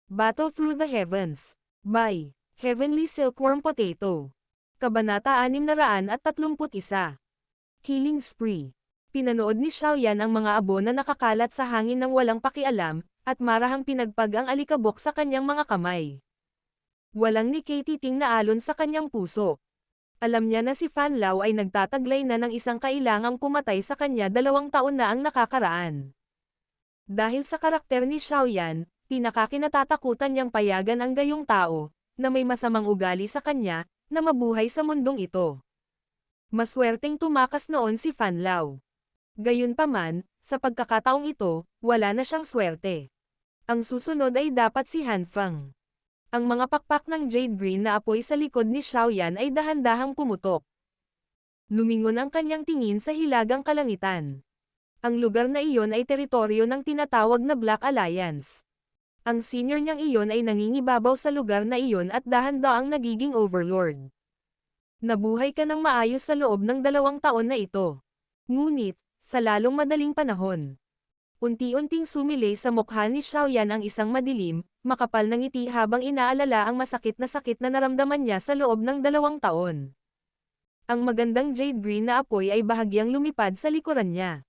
Battle Through the Heavens. By Heavenly Silkworm Potato. Kabanata 631. Killing Spree. Pinanood ni Xiaoyan ang mga abo na nakakalat sa hangin ng walang pakialam, at marahang pinagpag ang alikabok sa kanyang mga kamay. Walang nikatiting na alon sa kanyang puso. Alam niya na si Fan Lao ay nagtataglay na ng isang kailangang pumatay sa kanya 2 taon na ang nakakaraan. Dahil sa karakter ni Xiaoyan, pinakakinatatakutan niyang payagan ang gayong tao, na may masamang ugali sa kanya, na mabuhay sa mundong ito. Maswerteng tumakas noon si Fan Lao. Gayunpaman, sa pagkakataong ito, wala na siyang swerte. Ang susunod ay dapat si Han Feng. Ang mga pakpak ng jade green na apoy sa likod ni Xiaoyan ay dahan-dahang pumutok. Lumingon ang kanyang tingin sa hilagang kalangitan. Ang lugar na iyon ay teritoryo ng tinatawag na Black Alliance. Ang senior niyang iyon ay nangingibabaw sa lugar na iyon at dahan-daang nagiging overlord. Nabuhay ka ng maayos sa loob ng 2 taon na ito. Ngunit, sa lalong madaling panahon, unti-unting sumilay sa mukha ni Xiaoyan ang isang madilim, makapal na ngiti habang inaalala ang masakit na naramdaman niya sa loob ng 2 taon. Ang magandang jade green na apoy ay bahagyang lumipad sa likuran niya.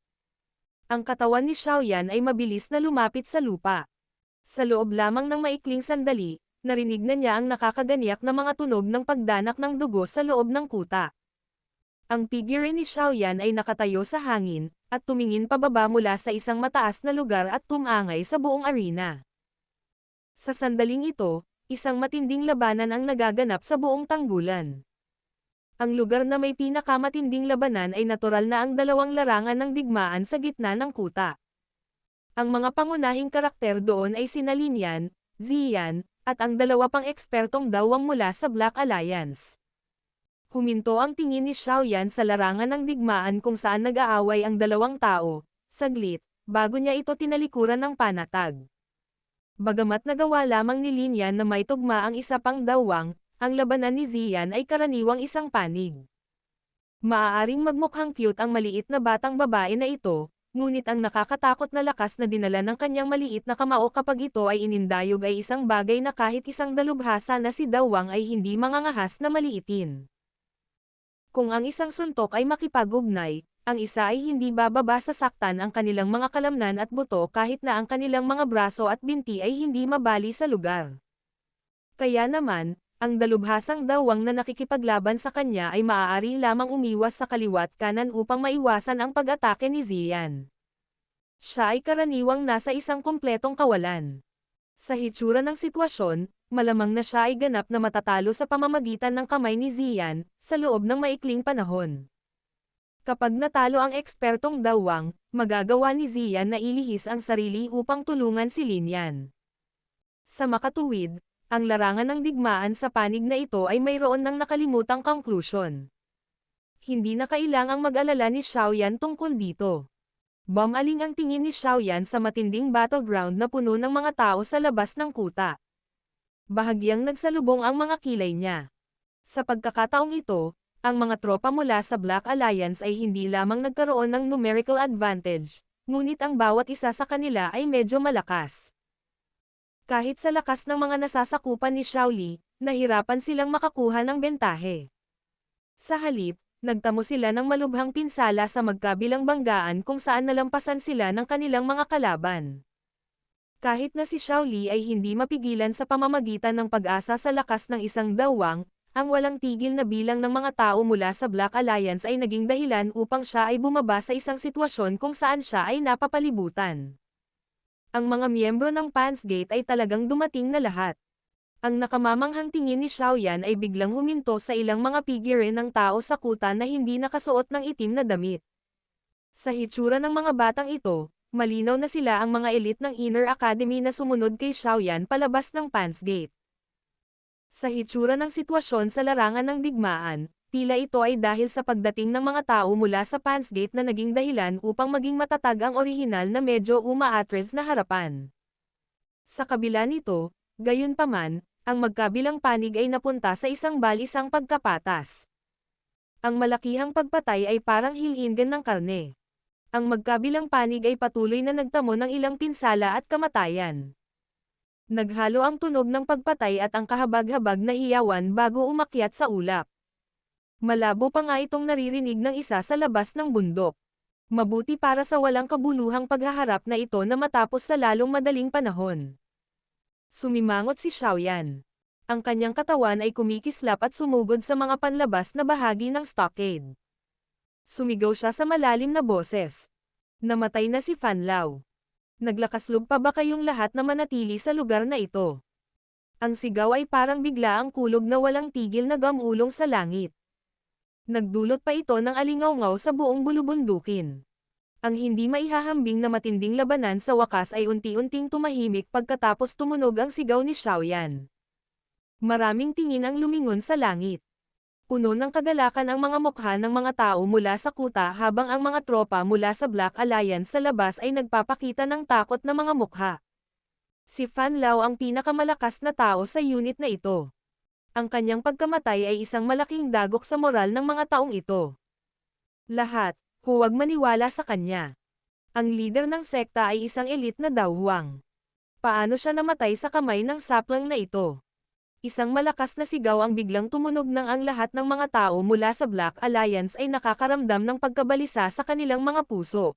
Ang katawan ni Xiaoyan ay mabilis na lumapit sa lupa. Sa loob lamang ng maikling sandali, narinig na niya ang nakakaganiyak na mga tunog ng pagdanak ng dugo sa loob ng kuta. Ang figure ni Xiaoyan ay nakatayo sa hangin, at tumingin pababa mula sa isang mataas na lugar at tumangay sa buong arena. Sa sandaling ito, isang matinding labanan ang nagaganap sa buong tanggulan. Ang lugar na may pinakamatinding labanan ay natural na ang 2 larangan ng digmaan sa gitna ng kuta. Ang mga pangunahing karakter doon ay sina Lin Yan, Ziyan, at ang 2 pang ekspertong dawang mula sa Black Alliance. Huminto ang tingin ni Xiaoyan sa larangan ng digmaan kung saan nag-aaway ang 2 tao, saglit, bago niya ito tinalikuran ng panatag. Bagamat nagawa lamang ni Lin Yan na may tugma ang isa pang dawang, ang labanan ni Ziyan ay karaniwang isang panig. Maaaring magmukhang cute ang maliit na batang babae na ito, ngunit ang nakakatakot na lakas na dinala ng kanyang maliit na kamao kapag ito ay inindayog ay isang bagay na kahit isang dalubhasa na si dawang ay hindi mangangahas na maliitin. Kung ang isang suntok ay makipag-ugnay, ang isa ay hindi bababa sa saktan ang kanilang mga kalamnan at buto kahit na ang kanilang mga braso at binti ay hindi mabali sa lugar. Kaya naman, ang dalubhasang dawang na nakikipaglaban sa kanya ay maaari lamang umiwas sa kaliwat kanan upang maiwasan ang pag-atake ni Ziyan. Siya ay karaniwang nasa isang kumpletong kawalan. Sa hitsura ng sitwasyon, malamang na siya ay ganap na matatalo sa pamamagitan ng kamay ni Ziyan, sa loob ng maikling panahon. Kapag natalo ang ekspertong dawang, magagawa ni Ziyan na ilihis ang sarili upang tulungan si Lin Yan. Sa makatuwid, ang larangan ng digmaan sa panig na ito ay mayroon ng nakalimutang conclusion. Hindi na kailangang mag-alala ni Xiaoyan tungkol dito. Bumaling ang tingin ni Xiaoyan sa matinding battleground na puno ng mga tao sa labas ng kuta. Bahagyang nagsalubong ang mga kilay niya. Sa pagkakataong ito, ang mga tropa mula sa Black Alliance ay hindi lamang nagkaroon ng numerical advantage, ngunit ang bawat isa sa kanila ay medyo malakas. Kahit sa lakas ng mga nasasakupan ni Xiaoli, nahirapan silang makakuha ng bentahe. Sa halip, nagtamo sila ng malubhang pinsala sa magkabilang banggaan kung saan nalampasan sila ng kanilang mga kalaban. Kahit na si Xiaoli ay hindi mapigilan sa pamamagitan ng pag-asa sa lakas ng isang dawang, ang walang tigil na bilang ng mga tao mula sa Black Alliance ay naging dahilan upang siya ay bumaba sa isang sitwasyon kung saan siya ay napapalibutan. Ang mga miyembro ng Pans Gate ay talagang dumating na lahat. Ang nakamamanghang tingin ni Xiaoyan ay biglang huminto sa ilang mga figure ng tao sa kuta na hindi nakasuot ng itim na damit. Sa hitsura ng mga batang ito, malinaw na sila ang mga elite ng Inner Academy na sumunod kay Xiaoyan palabas ng Pans Gate. Sa hitsura ng sitwasyon sa larangan ng digmaan, tila ito ay dahil sa pagdating ng mga tao mula sa Pans Gate na naging dahilan upang maging matatag ang orihinal na medyo umaatres na harapan. Sa kabila nito, gayunpaman, ang magkabilang panig ay napunta sa isang balisang pagkapatas. Ang malakihang pagpatay ay parang hilingan ng karne. Ang magkabilang panig ay patuloy na nagtamo ng ilang pinsala at kamatayan. Naghalo ang tunog ng pagpatay at ang kahabag-habag na hiyawan bago umakyat sa ulap. Malabo pa nga itong naririnig ng isa sa labas ng bundok. Mabuti para sa walang kabuluhang paghaharap na ito na matapos sa lalong madaling panahon. Sumimangot si Xiaoyan. Ang kanyang katawan ay kumikislap at sumugod sa mga panlabas na bahagi ng stockade. Sumigaw siya sa malalim na boses. Namatay na si Fan Lao. Naglakaslog pa ba kayong lahat na manatili sa lugar na ito? Ang sigaw ay parang bigla ang kulog na walang tigil na gamulong sa langit. Nagdulot pa ito ng alingaw-ngaw sa buong bulubundukin. Ang hindi maihahambing na matinding labanan sa wakas ay unti-unting tumahimik pagkatapos tumunog ang sigaw ni Xiaoyan. Maraming tingin ang lumingon sa langit. Puno ng kagalakan ang mga mukha ng mga tao mula sa kuta habang ang mga tropa mula sa Black Alliance sa labas ay nagpapakita ng takot na mga mukha. Si Fan Lao ang pinakamalakas na tao sa unit na ito. Ang kanyang pagkamatay ay isang malaking dagok sa moral ng mga taong ito. Lahat, huwag maniwala sa kanya. Ang leader ng sekta ay isang elite na dawhuang. Paano siya namatay sa kamay ng saplang na ito? Isang malakas na sigaw ang biglang tumunog nang ang lahat ng mga tao mula sa Black Alliance ay nakakaramdam ng pagkabalisa sa kanilang mga puso.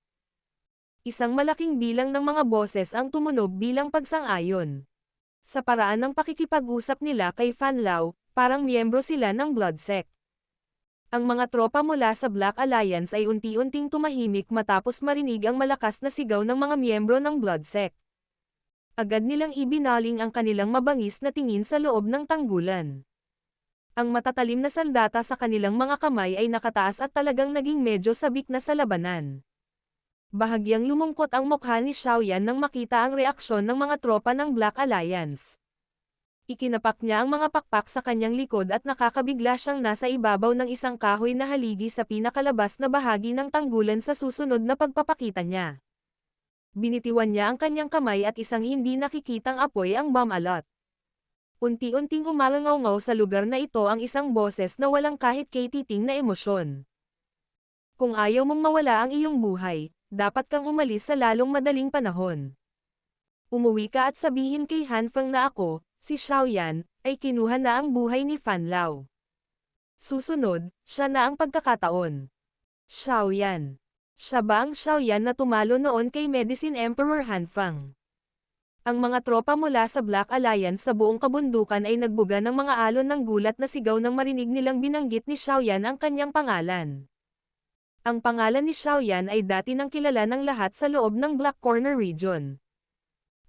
Isang malaking bilang ng mga boses ang tumunog bilang pagsang-ayon. Sa paraan ng pakikipag-usap nila kay Fan Lao, parang miyembro sila ng Blood Sect. Ang mga tropa mula sa Black Alliance ay unti-unting tumahimik matapos marinig ang malakas na sigaw ng mga miyembro ng Blood Sect. Agad nilang ibinaling ang kanilang mabangis na tingin sa loob ng tanggulan. Ang matatalim na sandata sa kanilang mga kamay ay nakataas at talagang naging medyo sabik na sa labanan. Bahagyang lumungkot ang mukha ni Xiaoyan nang makita ang reaksyon ng mga tropa ng Black Alliance. Ikinapak niya ang mga pakpak sa kanyang likod at nakakabigla siyang nasa ibabaw ng isang kahoy na haligi sa pinakalabas na bahagi ng tanggulan sa susunod na pagpapakita niya. Binitiwan niya ang kanyang kamay at isang hindi nakikitang apoy ang bumalot. Unti-unting umalangaw-ngaw sa lugar na ito ang isang boses na walang kahit katiting na emosyon. Kung ayaw mong mawala ang iyong buhay, dapat kang umalis sa lalong madaling panahon. Umuwi ka at sabihin kay Hanfeng na ako, si Xiaoyan, ay kinuha na ang buhay ni Fan Lao. Susunod, siya na ang pagkakataon. Xiaoyan. Siya ba ang Xiaoyan na tumalo noon kay Medicine Emperor Hanfeng? Ang mga tropa mula sa Black Alliance sa buong kabundukan ay nagbuga ng mga alon ng gulat na sigaw nang marinig nilang binanggit ni Xiaoyan ang kanyang pangalan. Ang pangalan ni Xiaoyan ay dati nang kilala ng lahat sa loob ng Black Corner region.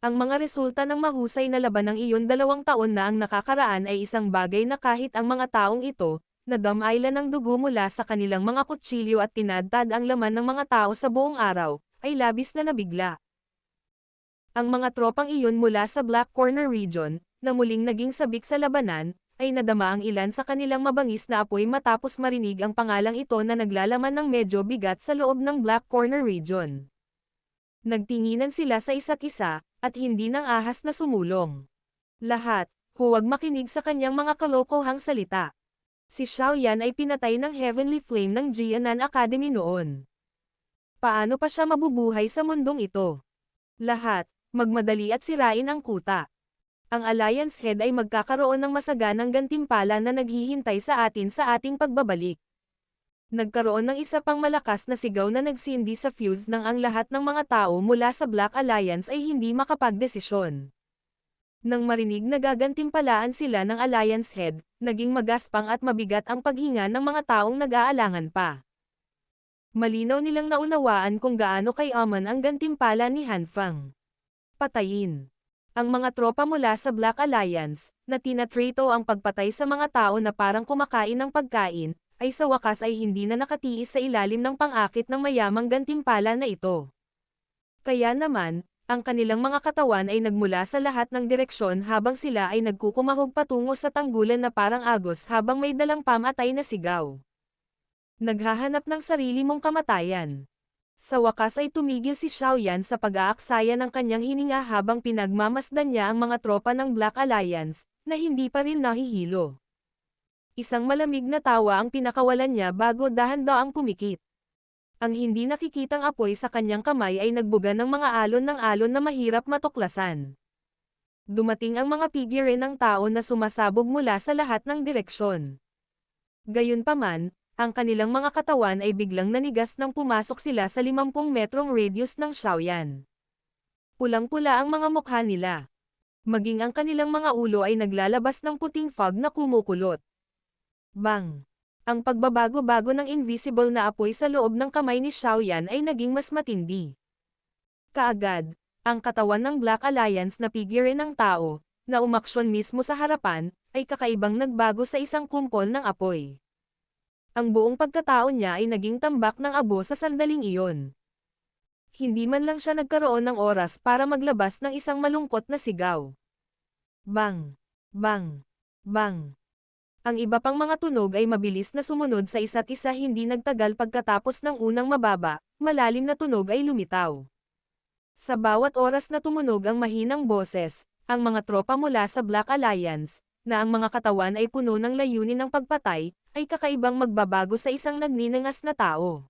Ang mga resulta ng mahusay na laban ng iyon 2 taon na ang nakakaraan ay isang bagay na kahit ang mga taong ito, na damailan ng dugo mula sa kanilang mga kutsilyo at tinadtad ang laman ng mga tao sa buong araw, ay labis na nabigla. Ang mga tropang iyon mula sa Black Corner region, na muling naging sabik sa labanan, ay nadama ang ilan sa kanilang mabangis na apoy matapos marinig ang pangalang ito na naglalaman ng medyo bigat sa loob ng Black Corner region. Nagtinginan sila sa isa't isa, at hindi nang ahas na sumulong. Lahat, huwag makinig sa kanyang mga kalokohang salita. Si Xiaoyan ay pinatay ng Heavenly Flame ng Jianan Academy noon. Paano pa siya mabubuhay sa mundong ito? Lahat, magmadali at sirain ang kuta. Ang Alliance Head ay magkakaroon ng masaganang gantimpala na naghihintay sa atin sa ating pagbabalik. Nagkaroon ng isa pang malakas na sigaw na nagsindi sa fuse nang ang lahat ng mga tao mula sa Black Alliance ay hindi makapagdesisyon. Nang marinig na gagantimpalaan sila ng Alliance Head, naging magaspang at mabigat ang paghinga ng mga taong nag-aalangan pa. Malinaw nilang naunawaan kung gaano kayaman ang gantimpala ni Hanfeng. Patayin. Ang mga tropa mula sa Black Alliance, na tinatrato ang pagpatay sa mga tao na parang kumakain ng pagkain, ay sa wakas ay hindi na nakatiis sa ilalim ng pang-akit ng mayamang gantimpala na ito. Kaya naman, ang kanilang mga katawan ay nagmula sa lahat ng direksyon habang sila ay nagkukumahog patungo sa tanggulan na parang agos habang may dalang pamatay na sigaw. Naghahanap ng sarili mong kamatayan. Sa wakas ay tumigil si Xiaoyan sa pag-aaksaya ng kanyang hininga habang pinagmamasdan niya ang mga tropa ng Black Alliance, na hindi pa rin nahihilo. Isang malamig na tawa ang pinakawalan niya bago dahan-daang pumikit. Ang hindi nakikitang apoy sa kanyang kamay ay nagbuga ng mga alon na mahirap matuklasan. Dumating ang mga figure ng tao na sumasabog mula sa lahat ng direksyon. Gayunpaman, ang kanilang mga katawan ay biglang nanigas nang pumasok sila sa 50 metrong radius ng Xiaoyan. Pulang-pula ang mga mukha nila. Maging ang kanilang mga ulo ay naglalabas ng puting fog na kumukulot. Bang! Ang pagbabago-bago ng invisible na apoy sa loob ng kamay ni Xiaoyan ay naging mas matindi. Kaagad, ang katawan ng Black Alliance na figure ng tao, na umaksyon mismo sa harapan, ay kakaibang nagbago sa isang kumpol ng apoy. Ang buong pagkatao niya ay naging tambak ng abo sa sandaling iyon. Hindi man lang siya nagkaroon ng oras para maglabas ng isang malungkot na sigaw. Bang! Bang! Bang! Ang iba pang mga tunog ay mabilis na sumunod sa isa't isa, hindi nagtagal pagkatapos ng unang mababa, malalim na tunog ay lumitaw. Sa bawat oras na tumunog ang mahinang boses, ang mga tropa mula sa Black Alliance, na ang mga katawan ay puno ng layunin ng pagpatay, ay kakaibang magbabago sa isang nagninangas na tao.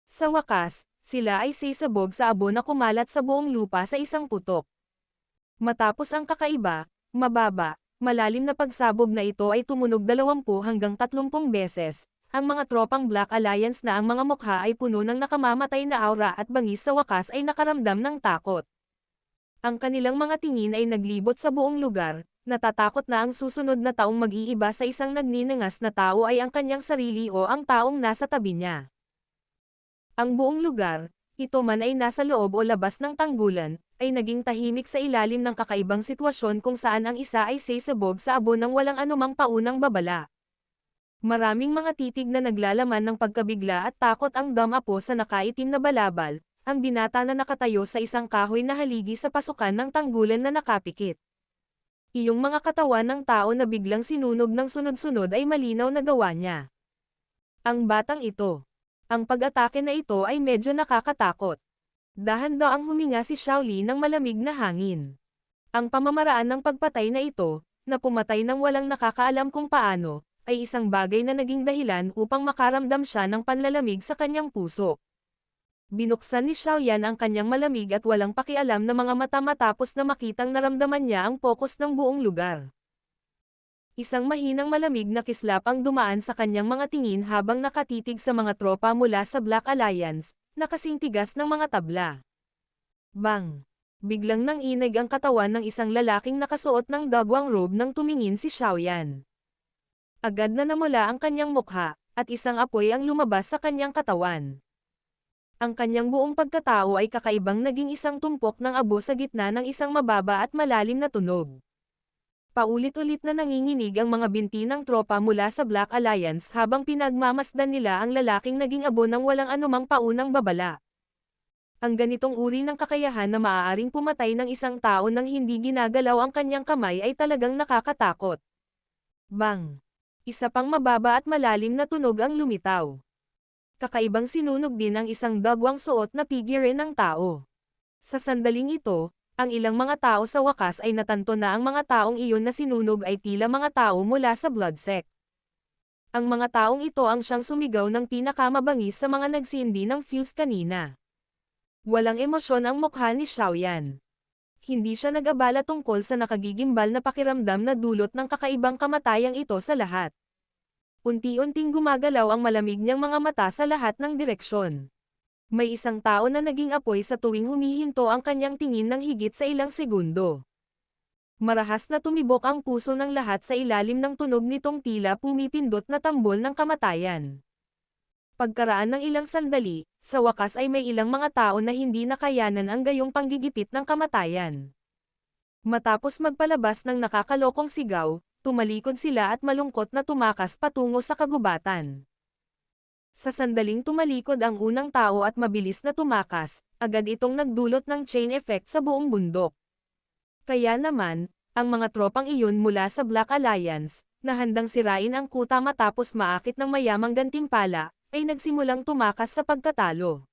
Sa wakas, sila ay sisabog sa abo na kumalat sa buong lupa sa isang putok. Matapos ang kakaiba, mababa, malalim na pagsabog na ito ay tumunog 20 hanggang 30 beses, ang mga tropang Black Alliance na ang mga mukha ay puno ng nakamamatay na aura at bangis sa wakas ay nakaramdam ng takot. Ang kanilang mga tingin ay naglibot sa buong lugar, natatakot na ang susunod na taong mag-iiba sa isang nagninangas na tao ay ang kanyang sarili o ang taong nasa tabi niya. Ang buong lugar, ito man ay nasa loob o labas ng tanggulan, ay naging tahimik sa ilalim ng kakaibang sitwasyon kung saan ang isa ay sisabog sa abo ng walang anumang paunang babala. Maraming mga titig na naglalaman ng pagkabigla at takot ang damapo sa nakaitim na balabal, ang binata na nakatayo sa isang kahoy na haligi sa pasukan ng tanggulan na nakapikit. Iyong mga katawan ng tao na biglang sinunog ng sunod-sunod ay malinaw na gawa niya. Ang batang ito. Ang pag-atake na ito ay medyo nakakatakot. Dahan-daang huminga si Xiaoli ng malamig na hangin. Ang pamamaraan ng pagpatay na ito, na pumatay ng walang nakakaalam kung paano, ay isang bagay na naging dahilan upang makaramdam siya ng panlalamig sa kanyang puso. Binuksan ni Xiaoyan ang kanyang malamig at walang pakialam na mga mata matapos na makitang naramdaman niya ang pokus ng buong lugar. Isang mahinang malamig na kislap ang dumaan sa kanyang mga tingin habang nakatitig sa mga tropa mula sa Black Alliance, na kasing tigas ng mga tabla. Bang! Biglang nanginig ang katawan ng isang lalaking nakasuot ng dagwang robe nang tumingin si Xiaoyan. Agad na namula ang kanyang mukha, at isang apoy ang lumabas sa kanyang katawan. Ang kanyang buong pagkatao ay kakaibang naging isang tumpok ng abo sa gitna ng isang mababa at malalim na tunog. Paulit-ulit na nanginginig ang mga binti ng tropa mula sa Black Alliance habang pinagmamasdan nila ang lalaking naging abo ng walang anumang paunang babala. Ang ganitong uri ng kakayahan na maaaring pumatay ng isang tao nang hindi ginagalaw ang kanyang kamay ay talagang nakakatakot. Bang! Isa pang mababa at malalim na tunog ang lumitaw. Kakaibang sinunog din ang isang dagwang suot na figure ng tao. Sa sandaling ito, ang ilang mga tao sa wakas ay natanto na ang mga taong iyon na sinunog ay tila mga tao mula sa blood sect. Ang mga taong ito ang siyang sumigaw ng pinakamabangis sa mga nagsindi ng fuse kanina. Walang emosyon ang mukha ni Xiaoyan. Hindi siya nag-abala tungkol sa nakagigimbal na pakiramdam na dulot ng kakaibang kamatayang ito sa lahat. Unti-unting gumagalaw ang malamig niyang mga mata sa lahat ng direksyon. May isang tao na naging apoy sa tuwing humihinto ang kanyang tingin ng higit sa ilang segundo. Marahas na tumibok ang puso ng lahat sa ilalim ng tunog nitong tila pumipindot na tambol ng kamatayan. Pagkaraan ng ilang sandali, sa wakas ay may ilang mga tao na hindi nakayanan ang gayong panggigipit ng kamatayan. Matapos magpalabas ng nakakalokong sigaw, tumalikod sila at malungkot na tumakas patungo sa kagubatan. Sa sandaling tumalikod ang unang tao at mabilis na tumakas, agad itong nagdulot ng chain effect sa buong bundok. Kaya naman, ang mga tropang iyon mula sa Black Alliance, na handang sirain ang kuta matapos maakit ng mayamang gantimpala, ay nagsimulang tumakas sa pagkatalo.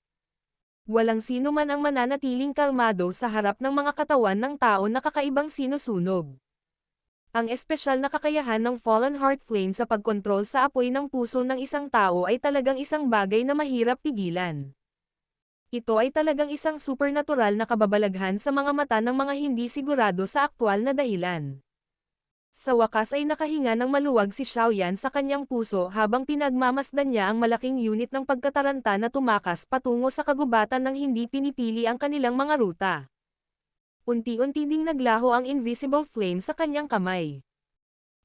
Walang sino man ang mananatiling kalmado sa harap ng mga katawan ng tao na kakaibang sinusunog. Ang espesyal na kakayahan ng Fallen Heart Flame sa pagkontrol sa apoy ng puso ng isang tao ay talagang isang bagay na mahirap pigilan. Ito ay talagang isang supernatural na kababalaghan sa mga mata ng mga hindi sigurado sa aktwal na dahilan. Sa wakas ay nakahinga ng maluwag si Xiaoyan sa kanyang puso habang pinagmamasdan niya ang malaking unit ng pagkataranta na tumakas patungo sa kagubatan ng hindi pinipili ang kanilang mga ruta. Unti-unti ding naglaho ang invisible flame sa kanyang kamay.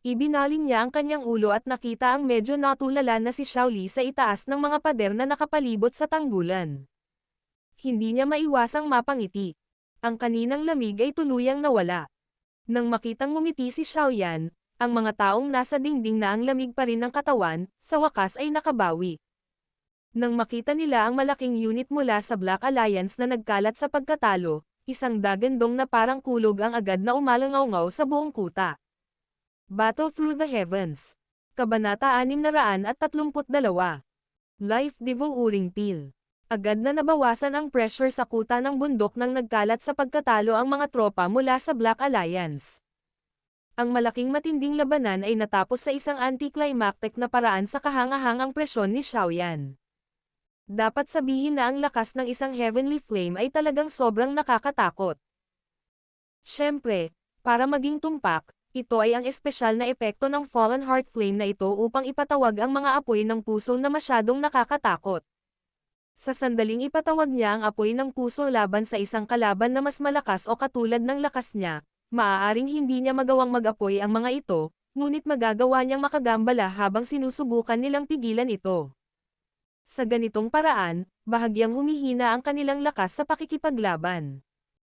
Ibinaling niya ang kanyang ulo at nakita ang medyo natulala na si Xiaoli sa itaas ng mga pader na nakapalibot sa tanggulan. Hindi niya maiwasang mapangiti. Ang kaninang lamig ay tuluyang nawala. Nang makitang ngumiti si Xiaoyan, ang mga taong nasa dingding na ang lamig pa rin ng katawan, sa wakas ay nakabawi. Nang makita nila ang malaking unit mula sa Black Alliance na nagkalat sa pagkatalo, isang dagandong na parang kulog ang agad na umalangaw-ngaw sa buong kuta. Battle Through the Heavens. Kabanata 632. Life Devouring Pill. Agad na nabawasan ang pressure sa kuta ng bundok nang nagkalat sa pagkatalo ang mga tropa mula sa Black Alliance. Ang malaking matinding labanan ay natapos sa isang anticlimactic na paraan sa kahangahangang presyon ni Xiaoyan. Dapat sabihin na ang lakas ng isang heavenly flame ay talagang sobrang nakakatakot. Siyempre, para maging tumpak, ito ay ang espesyal na epekto ng Fallen Heart Flame na ito upang ipatawag ang mga apoy ng puso na masyadong nakakatakot. Sa sandaling ipatawag niya ang apoy ng puso laban sa isang kalaban na mas malakas o katulad ng lakas niya, maaaring hindi niya magawang mag-apoy ang mga ito, ngunit magagawa niyang makagambala habang sinusubukan nilang pigilan ito. Sa ganitong paraan, bahagyang humihina ang kanilang lakas sa pakikipaglaban.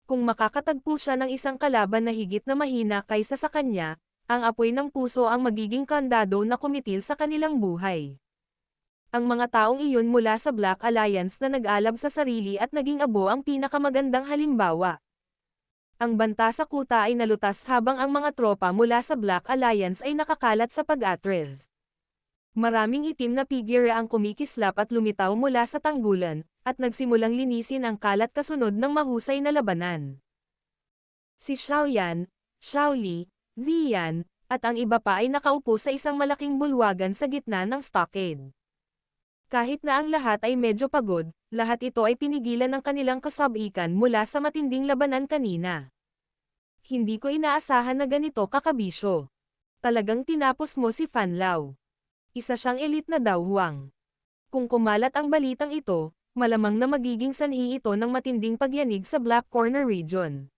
Kung makakatagpo siya ng isang kalaban na higit na mahina kaysa sa kanya, ang apoy ng puso ang magiging kandado na kumitil sa kanilang buhay. Ang mga taong iyon mula sa Black Alliance na nag-alab sa sarili at naging abo ang pinakamagandang halimbawa. Ang banta sa kuta ay nalutas habang ang mga tropa mula sa Black Alliance ay nakakalat sa pag-atres. Maraming itim na figure ang kumikislap at lumitaw mula sa tanggulan, at nagsimulang linisin ang kalat kasunod ng mahusay na labanan. Si Xiaoyan, Xiaoli, Ziyan, at ang iba pa ay nakaupo sa isang malaking bulwagan sa gitna ng stockade. Kahit na ang lahat ay medyo pagod, lahat ito ay pinigilan ng kanilang kasabikan mula sa matinding labanan kanina. Hindi ko inaasahan na ganito kakabisyo. Talagang tinapos mo si Fan Lao. Isa siyang elite na daw Huang. Kung kumalat ang balitang ito, malamang na magiging sanhi ito ng matinding pagyanig sa Black Corner region.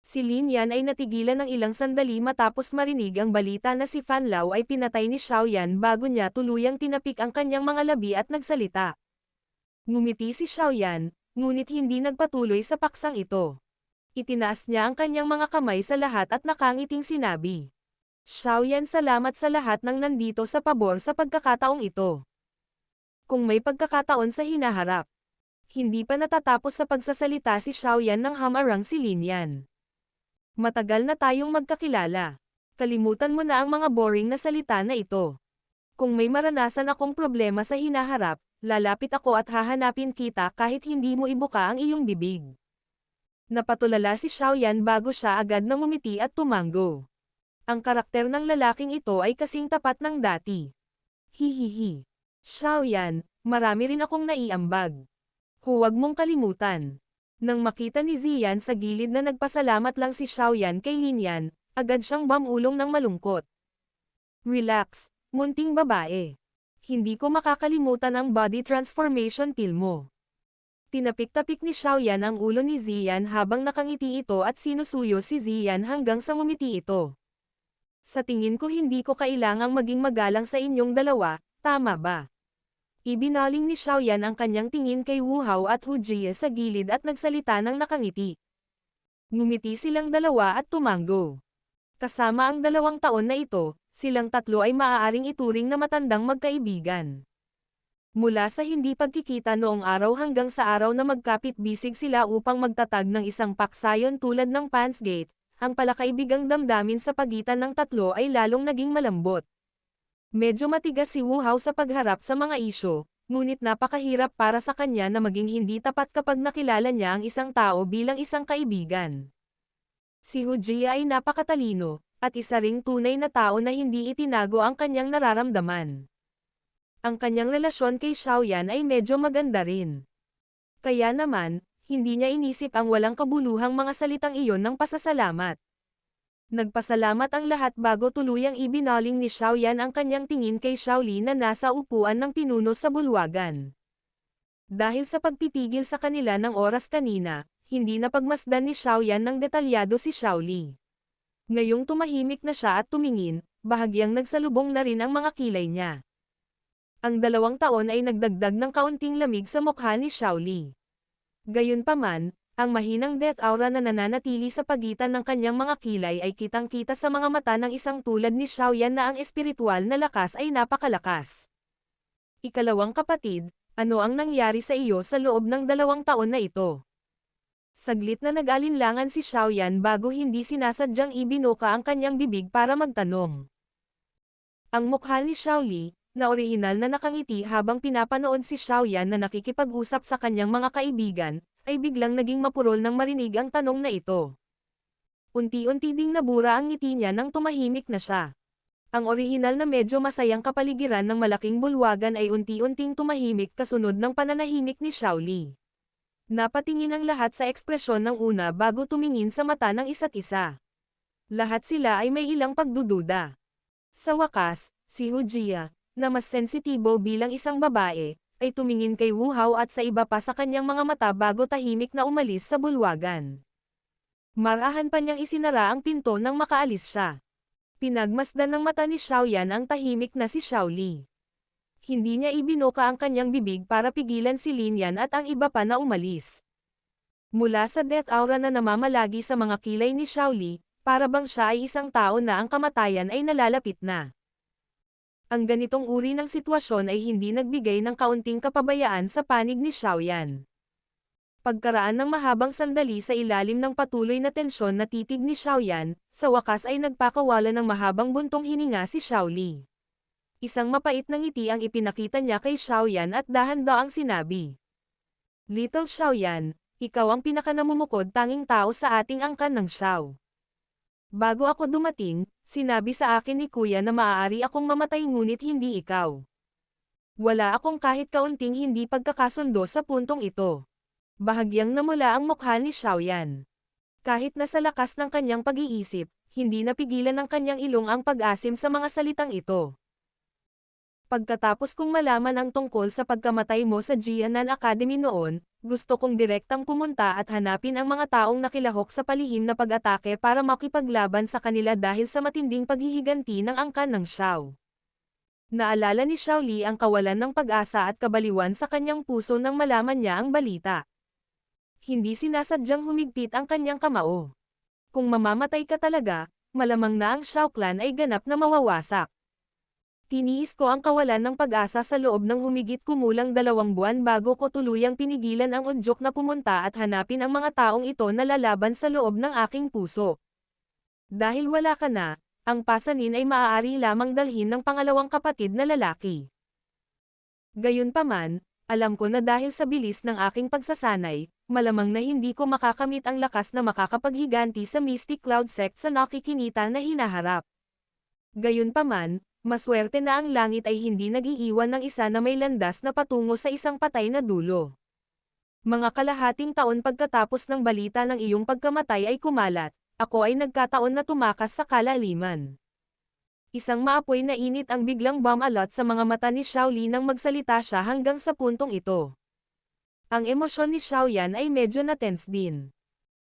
Si Lin Yan ay natigilan ng ilang sandali matapos marinig ang balita na si Fan Lao ay pinatay ni Xiaoyan bago niya tuluyang tinapik ang kanyang mga labi at nagsalita. Ngumiti si Xiaoyan, ngunit hindi nagpatuloy sa paksang ito. Itinaas niya ang kanyang mga kamay sa lahat at nakangiting sinabi. Xiaoyan, salamat sa lahat ng nandito sa pabor sa pagkakataong ito. Kung may pagkakataon sa hinaharap. Hindi pa natatapos sa pagsasalita si Xiaoyan nang hamarang si Lin Yan. Matagal na tayong magkakilala. Kalimutan mo na ang mga boring na salita na ito. Kung may maranasan akong problema sa hinaharap, lalapit ako at hahanapin kita kahit hindi mo ibuka ang iyong bibig. Napatulala si Xiaoyan bago siya agad na ngumiti at tumango. Ang karakter ng lalaking ito ay kasing tapat ng dati. Hihihi. Xiaoyan, marami rin akong naiambag. Huwag mong kalimutan. Nang makita ni Ziyan sa gilid na nagpasalamat lang si Xiaoyan kay Lin Yan, agad siyang bamulong ng malungkot. Relax, munting babae. Hindi ko makakalimutan ang body transformation pill mo. Tinapik-tapik ni Xiaoyan ang ulo ni Ziyan habang nakangiti ito at sinusuyo si Ziyan hanggang sa ngumiti ito. Sa tingin ko hindi ko kailangang maging magalang sa inyong dalawa, tama ba? Ibinaling ni Xiaoyan ang kanyang tingin kay Wu Hao at Hu Jie sa gilid at nagsalita ng nakangiti. Ngumiti silang dalawa at tumango. Kasama ang 2 taon na ito, silang tatlo ay maaaring ituring na matandang magkaibigan. Mula sa hindi pagkikita noong araw hanggang sa araw na magkapit-bisig sila upang magtatag ng isang paksayon tulad ng Pan's Gate, ang palakaibigang damdamin sa pagitan ng tatlo ay lalong naging malambot. Medyo matigas si Wu Hao sa pagharap sa mga isyo, ngunit napakahirap para sa kanya na maging hindi tapat kapag nakilala niya ang isang tao bilang isang kaibigan. Si Hu Jie ay napakatalino, at isa ring tunay na tao na hindi itinago ang kanyang nararamdaman. Ang kanyang relasyon kay Xiaoyan ay medyo maganda rin. Kaya naman, hindi niya inisip ang walang kabuluhang mga salitang iyon ng pasasalamat. Nagpasalamat ang lahat bago tuluyang ibinaling ni Xiaoyan ang kanyang tingin kay Xiaoli na nasa upuan ng pinuno sa bulwagan. Dahil sa pagpipigil sa kanila ng oras kanina, hindi na pagmasdan ni Xiaoyan ng detalyado si Xiaoli. Ngayong tumahimik na siya at tumingin, bahagyang nagsalubong na rin ang mga kilay niya. Ang 2 taon ay nagdagdag ng kaunting lamig sa mukha ni Xiaoli. Gayunpaman, ang mahinang death aura na nananatili sa pagitan ng kanyang mga kilay ay kitang-kita sa mga mata ng isang tulad ni Xiaoyan na ang espiritual na lakas ay napakalakas. Ikalawang kapatid, ano ang nangyari sa iyo sa loob ng 2 taon na ito? Saglit na nag-alinlangan si Xiaoyan bago hindi sinasadyang ibinuka ang kanyang bibig para magtanong. Ang mukha ni Xiaoli, na orihinal na nakangiti habang pinapanood si Xiaoyan na nakikipag-usap sa kanyang mga kaibigan, ay biglang naging mapurol nang marinig ang tanong na ito. Unti-unti ding nabura ang ngiti niya nang tumahimik na siya. Ang orihinal na medyo masayang kapaligiran ng malaking bulwagan ay unti-unting tumahimik kasunod ng pananahimik ni Xiaoli. Napatingin ang lahat sa ekspresyon ng una bago tumingin sa mata ng isa't isa. Lahat sila ay may ilang pagdududa. Sa wakas, si Hu Jia, na mas sensitibo bilang isang babae, ay tumingin kay Wu Hao at sa iba pa sa kanyang mga mata bago tahimik na umalis sa bulwagan. Marahan pa niyang isinara ang pinto nang makaalis siya. Pinagmasdan ng mata ni Xiaoyan ang tahimik na si Xiaoli. Hindi niya ibinuka ang kanyang bibig para pigilan si Lin Yan at ang iba pa na umalis. Mula sa death aura na namamalagi sa mga kilay ni Xiaoli, para bang siya ay isang tao na ang kamatayan ay nalalapit na. Ang ganitong uri ng sitwasyon ay hindi nagbigay ng kaunting kapabayaan sa panig ni Xiaoyan. Pagkaraan ng mahabang sandali sa ilalim ng patuloy na tensyon na titig ni Xiaoyan, sa wakas ay nagpakawala ng mahabang buntong hininga si Xiaoli. Isang mapait na ngiti ang ipinakita niya kay Xiaoyan at dahan-daang sinabi. Little Xiaoyan, ikaw ang pinakanamumukod tanging tao sa ating angkan ng Xiao. Bago ako dumating, sinabi sa akin ni Kuya na maaari akong mamatay ngunit hindi ikaw. Wala akong kahit kaunting hindi pagkakasundo sa puntong ito. Bahagyang namula ang mukha ni Xiaoyan. Kahit na sa lakas ng kanyang pag-iisip, hindi napigilan ng kanyang ilong ang pag-asim sa mga salitang ito. Pagkatapos kong malaman ang tungkol sa pagkamatay mo sa Jianan Academy noon, gusto kong direktang pumunta at hanapin ang mga taong nakilahok sa palihim na pag-atake para makipaglaban sa kanila dahil sa matinding paghihiganti ng angkan ng Xiao. Naalala ni Xiaoli ang kawalan ng pag-asa at kabaliwan sa kanyang puso nang malaman niya ang balita. Hindi sinasadyang humigpit ang kanyang kamao. Kung mamamatay ka talaga, malamang na ang Xiao clan ay ganap na mawawasak. Tiniis ko ang kawalan ng pag-asa sa loob ng humigit kumulang 2 buwan bago ko tuluyang pinigilan ang udyok na pumunta at hanapin ang mga taong ito na lalaban sa loob ng aking puso. Dahil wala ka na, ang pasanin ay maaari lamang dalhin ng pangalawang kapatid na lalaki. Gayunpaman, alam ko na dahil sa bilis ng aking pagsasanay, malamang na hindi ko makakamit ang lakas na makakapaghiganti sa Mystic Cloud Sect sa nakikinita na hinaharap. Gayunpaman, maswerte na ang langit ay hindi nag-iiwan ng isa na may landas na patungo sa isang patay na dulo. Mga kalahating taon pagkatapos ng balita ng iyong pagkamatay ay kumalat, ako ay nagkataon na tumakas sa kalaliman. Isang maapoy na init ang biglang bumalot sa mga mata ni Xiaoli nang magsalita siya hanggang sa puntong ito. Ang emosyon ni Xiaoyan ay medyo na-tense din.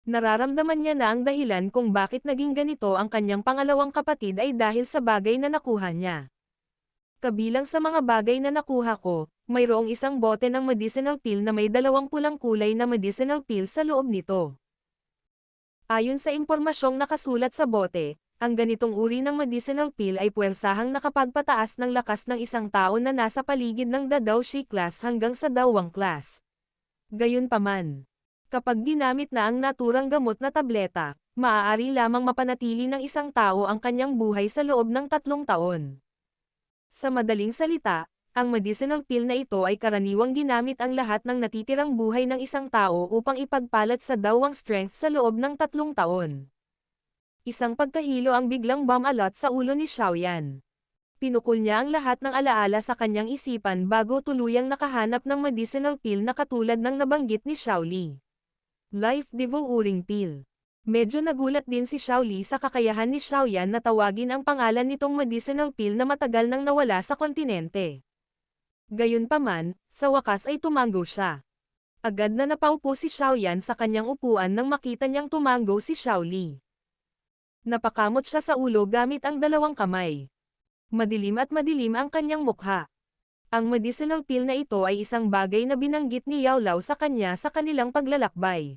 Nararamdaman niya na ang dahilan kung bakit naging ganito ang kanyang pangalawang kapatid ay dahil sa bagay na nakuha niya. Kabilang sa mga bagay na nakuha ko, mayroong isang bote ng medicinal pill na may 2 pulang kulay na medicinal pill sa loob nito. Ayon sa impormasyong nakasulat sa bote, ang ganitong uri ng medicinal pill ay puwersahang nakapagpataas ng lakas ng isang tao na nasa paligid ng Dadao Shi class hanggang sa Dawang class. Gayunpaman, kapag ginamit na ang naturang gamot na tableta, maaari lamang mapanatili ng isang tao ang kanyang buhay sa loob ng 3 taon. Sa madaling salita, ang medicinal pill na ito ay karaniwang ginamit ang lahat ng natitirang buhay ng isang tao upang ipagpalat sa dawang strength sa loob ng 3 taon. Isang pagkahilo ang biglang bumalot sa ulo ni Xiaoyan. Pinukol niya ang lahat ng alaala sa kanyang isipan bago tuluyang nakahanap ng medicinal pill na katulad ng nabanggit ni Xiaoli. Life Devouring Pill. Medyo nagulat din si Xiaoli sa kakayahan ni Xiaoyan na tawagin ang pangalan nitong medicinal pill na matagal nang nawala sa kontinente. Gayunpaman, sa wakas ay tumango siya. Agad na napaupo si Xiaoyan sa kanyang upuan nang makita niyang tumango si Xiaoli. Napakamot siya sa ulo gamit ang dalawang kamay. Madilim at madilim ang kanyang mukha. Ang medicinal pill na ito ay isang bagay na binanggit ni Yao Lao sa kanya sa kanilang paglalakbay.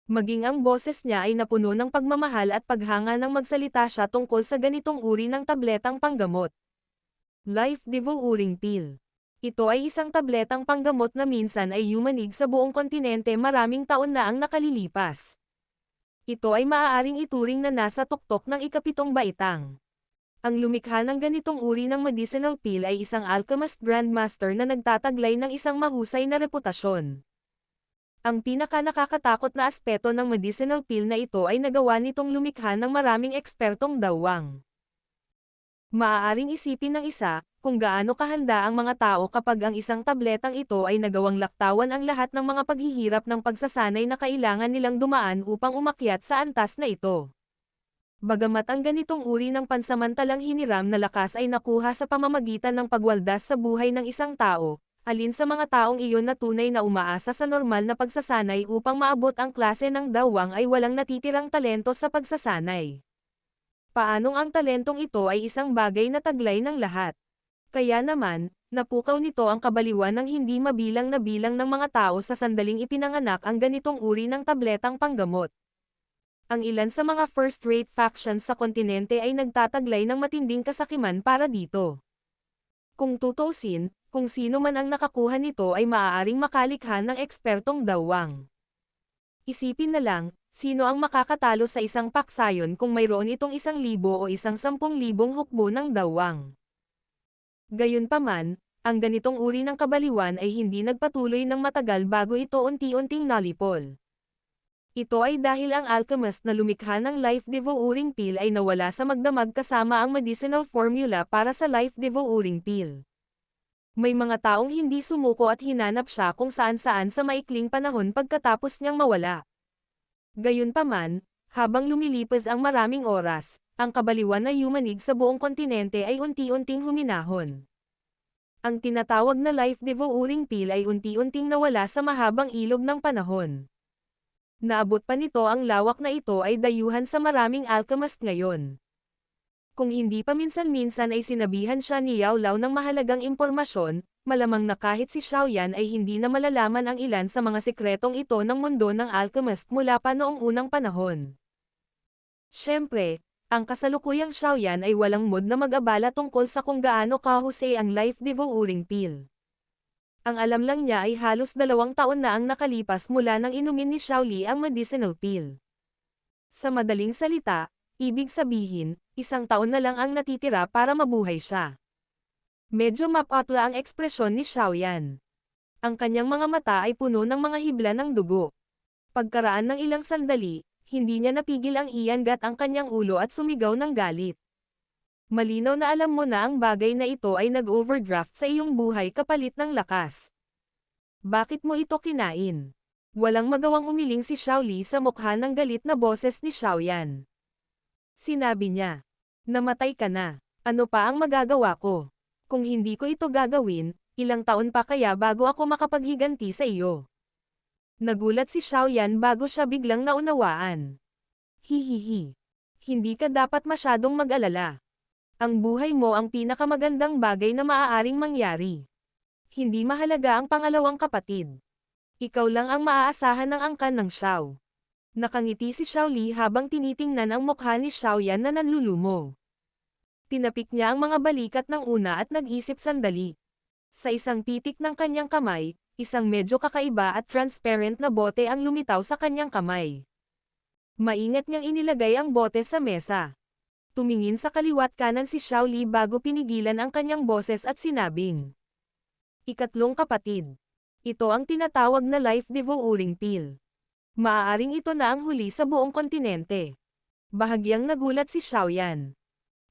Maging ang boses niya ay napuno ng pagmamahal at paghanga nang magsalita siya tungkol sa ganitong uri ng tabletang panggamot. Life Devouring Pill. Ito ay isang tabletang panggamot na minsan ay yumanig sa buong kontinente maraming taon na ang nakalilipas. Ito ay maaaring ituring na nasa tuktok ng ikapitong baitang. Ang lumikha ng ganitong uri ng medicinal pill ay isang alchemist grandmaster na nagtataglay ng isang mahusay na reputasyon. Ang pinaka-nakakatakot na aspeto ng medicinal pill na ito ay nagawa nitong lumikha ng maraming ekspertong dawang. Maaaring isipin ng isa, kung gaano kahanda ang mga tao kapag ang isang tabletang ito ay nagawang laktawan ang lahat ng mga paghihirap ng pagsasanay na kailangan nilang dumaan upang umakyat sa antas na ito. Bagamat ang ganitong uri ng pansamantalang hiniram na lakas ay nakuha sa pamamagitan ng pagwaldas sa buhay ng isang tao, alin sa mga taong iyon na tunay na umaasa sa normal na pagsasanay upang maabot ang klase ng dawang ay walang natitirang talento sa pagsasanay. Paanong ang talentong ito ay isang bagay na taglay ng lahat? Kaya naman, napukaw nito ang kabaliwan ng hindi mabilang na bilang ng mga tao sa sandaling ipinanganak ang ganitong uri ng tabletang panggamot. Ang ilan sa mga first-rate factions sa kontinente ay nagtataglay ng matinding kasakiman para dito. Kung tutusin, kung sino man ang nakakuha nito ay maaaring makalikha ng ekspertong dawang. Isipin na lang, sino ang makakatalo sa isang paksayon kung mayroon itong 1,000 o 10,000 hukbo ng dawang. Gayunpaman, ang ganitong uri ng kabaliwan ay hindi nagpatuloy ng matagal bago ito unti-unting nalipol. Ito ay dahil ang alchemist na lumikha ng Life Devouring Pill ay nawala sa magdamag kasama ang medicinal formula para sa Life Devouring Pill. May mga taong hindi sumuko at hinanap siya kung saan-saan sa maikling panahon pagkatapos niyang mawala. Gayunpaman, habang lumilipas ang maraming oras, ang kabaliwan na yumanig sa buong kontinente ay unti-unting huminahon. Ang tinatawag na Life Devouring Pill ay unti-unting nawala sa mahabang ilog ng panahon. Naabot pa nito ang lawak na ito ay dayuhan sa maraming alchemist ngayon. Kung hindi pa minsan-minsan ay sinabihan siya ni Yao Lao ng mahalagang impormasyon, malamang na kahit si Xiaoyan ay hindi na malalaman ang ilan sa mga sikretong ito ng mundo ng alchemist mula pa noong unang panahon. Siyempre, ang kasalukuyang Xiaoyan ay walang mood na mag-abala tungkol sa kung gaano kahusay ang Life Devouring Pill. Ang alam lang niya ay halos 2 taon na ang nakalipas mula nang inumin ni Xiaoli ang medicinal pill. Sa madaling salita, ibig sabihin, 1 taon na lang ang natitira para mabuhay siya. Medyo mapatla ang ekspresyon ni Xiaoyan. Ang kanyang mga mata ay puno ng mga hibla ng dugo. Pagkaraan ng ilang sandali, hindi niya napigil ang iyangat ang kanyang ulo at sumigaw ng galit. Malinaw na alam mo na ang bagay na ito ay nag-overdraft sa iyong buhay kapalit ng lakas. Bakit mo ito kinain? Walang magawang umiling si Xiaoli sa mukha ng galit na boses ni Xiaoyan. Sinabi niya, namatay ka na. Ano pa ang magagawa ko? Kung hindi ko ito gagawin, ilang taon pa kaya bago ako makapaghiganti sa iyo? Nagulat si Xiaoyan bago siya biglang naunawaan. Hihihi. Hindi ka dapat masyadong mag-alala. Ang buhay mo ang pinakamagandang bagay na maaaring mangyari. Hindi mahalaga ang pangalawang kapatid. Ikaw lang ang maaasahan ng angkan ng Xiao. Nakangiti si Xiaoli habang tinitingnan ang mukha ni Xiaoyan na nanlulumo. Tinapik niya ang mga balikat ng una at nag-isip sandali. Sa isang pitik ng kanyang kamay, isang medyo kakaiba at transparent na bote ang lumitaw sa kanyang kamay. Maingat niyang inilagay ang bote sa mesa. Tumingin sa kaliwat kanan si Xiaoli bago pinigilan ang kanyang boses at sinabing, ikatlong kapatid. Ito ang tinatawag na Life Devouring Pill. Maaaring ito na ang huli sa buong kontinente. Bahagyang nagulat si Xiaoyan.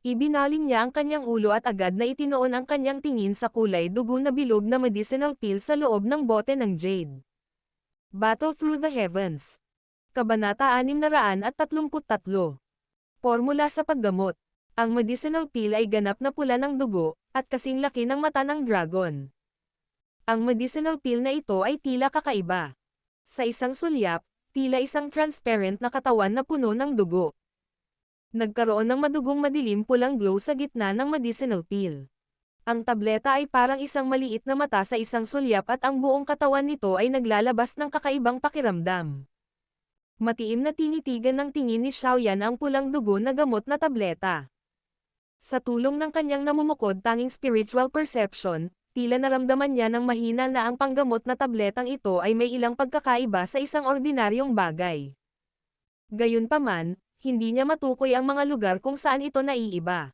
Ibinaling niya ang kanyang ulo at agad na itinoon ang kanyang tingin sa kulay dugo na bilog na medicinal pill sa loob ng bote ng jade. Battle Through the Heavens. Kabanata 633. Formula sa paggamot. Ang medicinal pill ay ganap na pula ng dugo, at kasing laki ng mata ng dragon. Ang medicinal pill na ito ay tila kakaiba. Sa isang sulyap, tila isang transparent na katawan na puno ng dugo. Nagkaroon ng madugong madilim pulang glow sa gitna ng medicinal pill. Ang tableta ay parang isang maliit na mata sa isang sulyap at ang buong katawan nito ay naglalabas ng kakaibang pakiramdam. Matiim na tinitigan ng tingin ni Xiaoyan ang pulang dugo na gamot na tableta. Sa tulong ng kanyang namumukod tanging spiritual perception, tila naramdaman niya ng mahina na ang panggamot na tabletang ito ay may ilang pagkakaiba sa isang ordinaryong bagay. Gayunpaman, hindi niya matukoy ang mga lugar kung saan ito naiiba.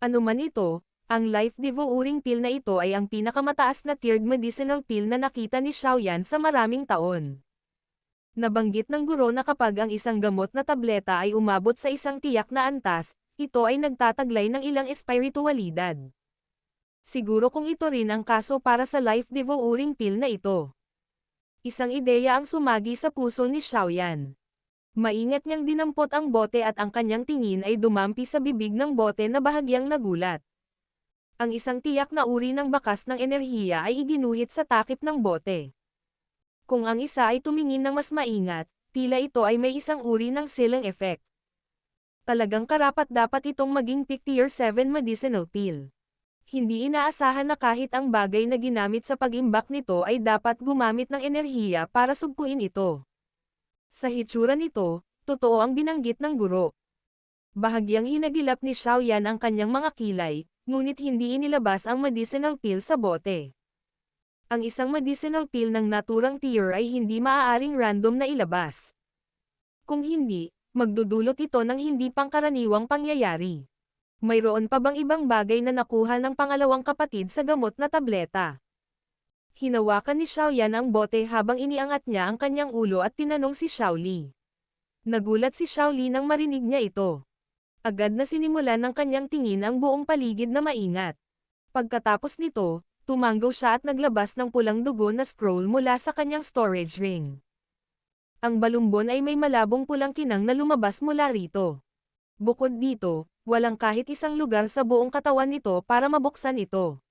Ano man ito, ang life devouring pill na ito ay ang pinakamataas na tiered medicinal pill na nakita ni Xiaoyan sa maraming taon. Nabanggit ng guro na kapag ang isang gamot na tableta ay umabot sa isang tiyak na antas, ito ay nagtataglay ng ilang espiritualidad. Siguro kung ito rin ang kaso para sa life devouring pill na ito. Isang ideya ang sumagi sa puso ni Xiaoyan. Maingat niyang dinampot ang bote at ang kanyang tingin ay dumampi sa bibig ng bote na bahagyang nagulat. Ang isang tiyak na uri ng bakas ng enerhiya ay iginuhit sa takip ng bote. Kung ang isa ay tumingin ng mas maingat, tila ito ay may isang uri ng ceiling effect. Talagang karapat-dapat itong maging Peak Tier 7 medicinal pill. Hindi inaasahan na kahit ang bagay na ginamit sa pag-imbak nito ay dapat gumamit ng enerhiya para sugpuin ito. Sa hitsura nito, totoo ang binanggit ng guro. Bahagyang hinagilap ni Xiaoyan ang kanyang mga kilay, ngunit hindi inilabas ang medicinal pill sa bote. Ang isang medicinal pill ng naturang tier ay hindi maaaring random na ilabas. Kung hindi, magdudulot ito ng hindi pangkaraniwang pangyayari. Mayroon pa bang ibang bagay na nakuha ng pangalawang kapatid sa gamot na tableta? Hinawakan ni Xiaoyan ang bote habang iniangat niya ang kanyang ulo at tinanong si Xiaoli. Nagulat si Xiaoli nang marinig niya ito. Agad na sinimulan ng kanyang tingin ang buong paligid na maingat. Pagkatapos nito, tumanggaw siya at naglabas ng pulang dugo na scroll mula sa kanyang storage ring. Ang balumbon ay may malabong pulang kinang na lumabas mula rito. Bukod dito, walang kahit isang lugar sa buong katawan nito para mabuksan ito.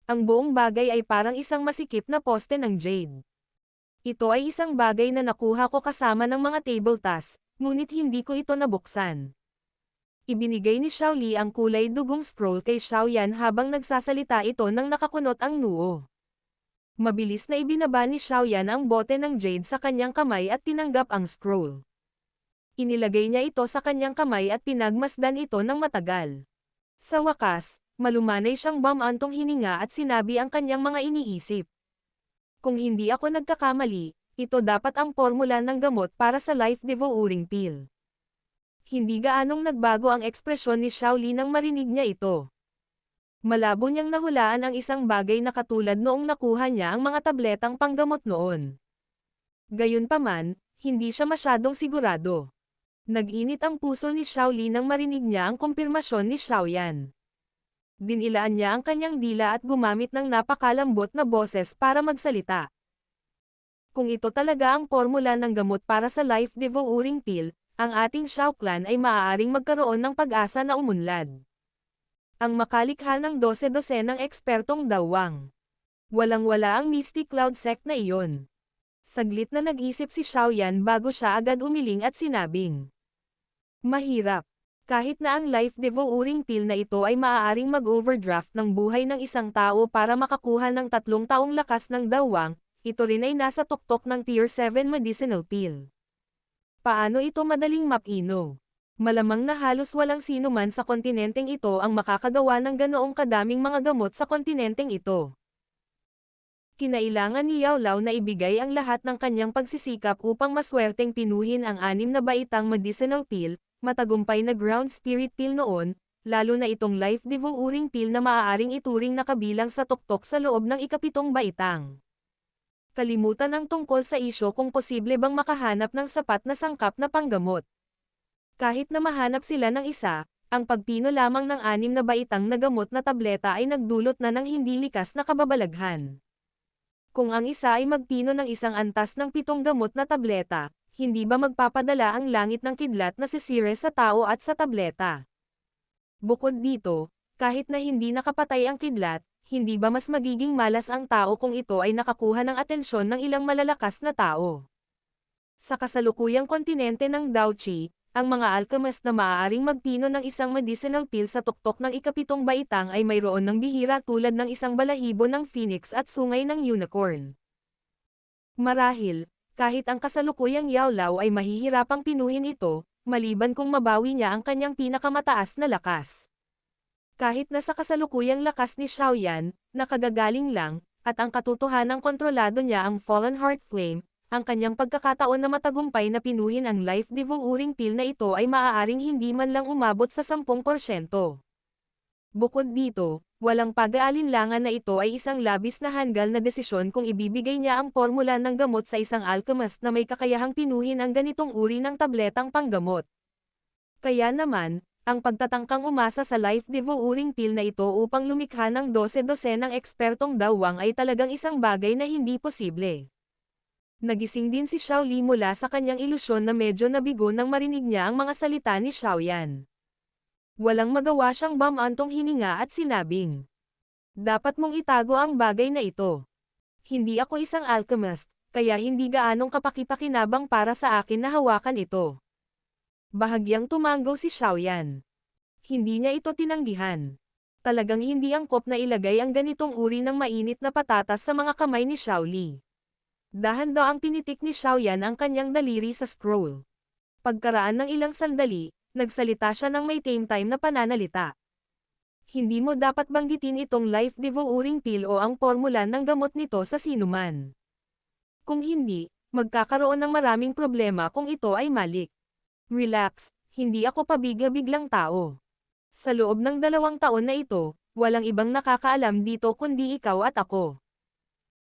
Ang buong bagay ay parang isang masikip na poste ng jade. Ito ay isang bagay na nakuha ko kasama ng mga table tasks, ngunit hindi ko ito nabuksan. Ibinigay ni Xiaoli ang kulay dugong scroll kay Xiaoyan habang nagsasalita ito nang nakakunot ang noo. Mabilis na ibinaba ni Xiaoyan ang bote ng jade sa kanyang kamay at tinanggap ang scroll. Inilagay niya ito sa kanyang kamay at pinagmasdan ito ng matagal. Sa wakas, malumanay siyang bumantong hininga at sinabi ang kanyang mga iniisip. Kung hindi ako nagkakamali, ito dapat ang formula ng gamot para sa life devouring pill. Hindi gaanong nagbago ang ekspresyon ni Xiaoli nang marinig niya ito. Malabo niyang nahulaan ang isang bagay na katulad noong nakuha niya ang mga tabletang panggamot noon. Gayunpaman, hindi siya masyadong sigurado. Nag-init ang puso ni Xiaoli nang marinig niya ang kumpirmasyon ni Xiaoyan. Dinilaan niya ang kanyang dila at gumamit ng napakalambot na boses para magsalita. Kung ito talaga ang formula ng gamot para sa life devouring pill, ang ating Xiao clan ay maaaring magkaroon ng pag-asa na umunlad. Ang makalikha ng 12 ng ekspertong dawang. Walang-wala ang Mystic Cloud sect na iyon. Saglit na nag-isip si Xiaoyan bago siya agad umiling at sinabing, mahirap. Kahit na ang life devouring pill na ito ay maaaring mag-overdraft ng buhay ng isang tao para makakuha ng 3 taong lakas ng dawang, ito rin ay nasa tuktok ng Tier 7 medicinal pill. Paano ito madaling mapino? Malamang na halos walang sino man sa kontinenteng ito ang makakagawa ng ganoong kadaming mga gamot sa kontinenteng ito. Kinailangan ni Yao Lao na ibigay ang lahat ng kanyang pagsisikap upang maswerteng pinuhin ang 6 na baitang medicinal pill, matagumpay na ground spirit pill noon, lalo na itong life devouring pill na maaaring ituring na kabilang sa tuktok sa loob ng ika-7 baitang. Kalimutan ang tungkol sa isyo kung posible bang makahanap ng sapat na sangkap na panggamot. Kahit na mahanap sila ng isa, Ang pagpino lamang ng 6 na baitang na gamot na tableta ay nagdulot na ng hindi likas na kababalaghan. Kung ang isa ay magpino ng isang antas ng 7 gamot na tableta, hindi ba magpapadala ang langit ng kidlat na si Ceres sa tao at sa tableta? Bukod dito, kahit na hindi nakapatay ang kidlat, hindi ba mas magiging malas ang tao kung ito ay nakakuha ng atensyon ng ilang malalakas na tao? Sa kasalukuyang kontinente ng Dauchi, ang mga alchemist na maaaring magpino ng isang medicinal pill sa tuktok ng ikapitong baitang ay mayroon ng bihira tulad ng isang balahibo ng phoenix at sungay ng unicorn. Marahil, kahit ang kasalukuyang Yaolao ay mahihirapang pinuhin ito, maliban kung mabawi niya ang kanyang pinakamataas na lakas. Kahit na sa kasalukuyang lakas ni Xiaoyan, nakagagaling lang, at ang katotohanang kontrolado niya ang Fallen Heart Flame, ang kanyang pagkakataon na matagumpay na pinuhin ang life-devouring pill na ito ay maaaring hindi man lang umabot sa 10%. Bukod dito, walang pag-aalinlangan na ito ay isang labis na hanggal na desisyon kung ibibigay niya ang formula ng gamot sa isang alchemist na may kakayahang pinuhin ang ganitong uri ng tabletang panggamot. Kaya naman, ang pagtatangkang umasa sa life-devouring pill na ito upang lumikha ng 12-dosenang ekspertong dawang ay talagang isang bagay na hindi posible. Nagising din si Xiao Li mula sa kanyang ilusyon na medyo nabigo nang marinig niya ang mga salita ni Xiaoyan. Walang magawa siyang bumantong hininga at sinabing, "Dapat mong itago ang bagay na ito. Hindi ako isang alchemist, kaya hindi gaanong kapakipakinabang para sa akin na hawakan ito." Bahagyang tumango si Xiaoyan. Hindi niya ito tinanggihan. Talagang hindi angkop na ilagay ang ganitong uri ng mainit na patatas sa mga kamay ni Xiao Li. Dahan-daang pinitik ni Xiaoyan ang kanyang daliri sa scroll. Pagkaraan ng ilang sandali, nagsalita siya ng may tame-time na pananalita. Hindi mo dapat banggitin itong life-devouring pill o ang formula ng gamot nito sa sinuman. Kung hindi, magkakaroon ng maraming problema kung ito ay malik. Relax, hindi ako pabigla-biglang tao. Sa loob ng 2 taon na ito, walang ibang nakakaalam dito kundi ikaw at ako.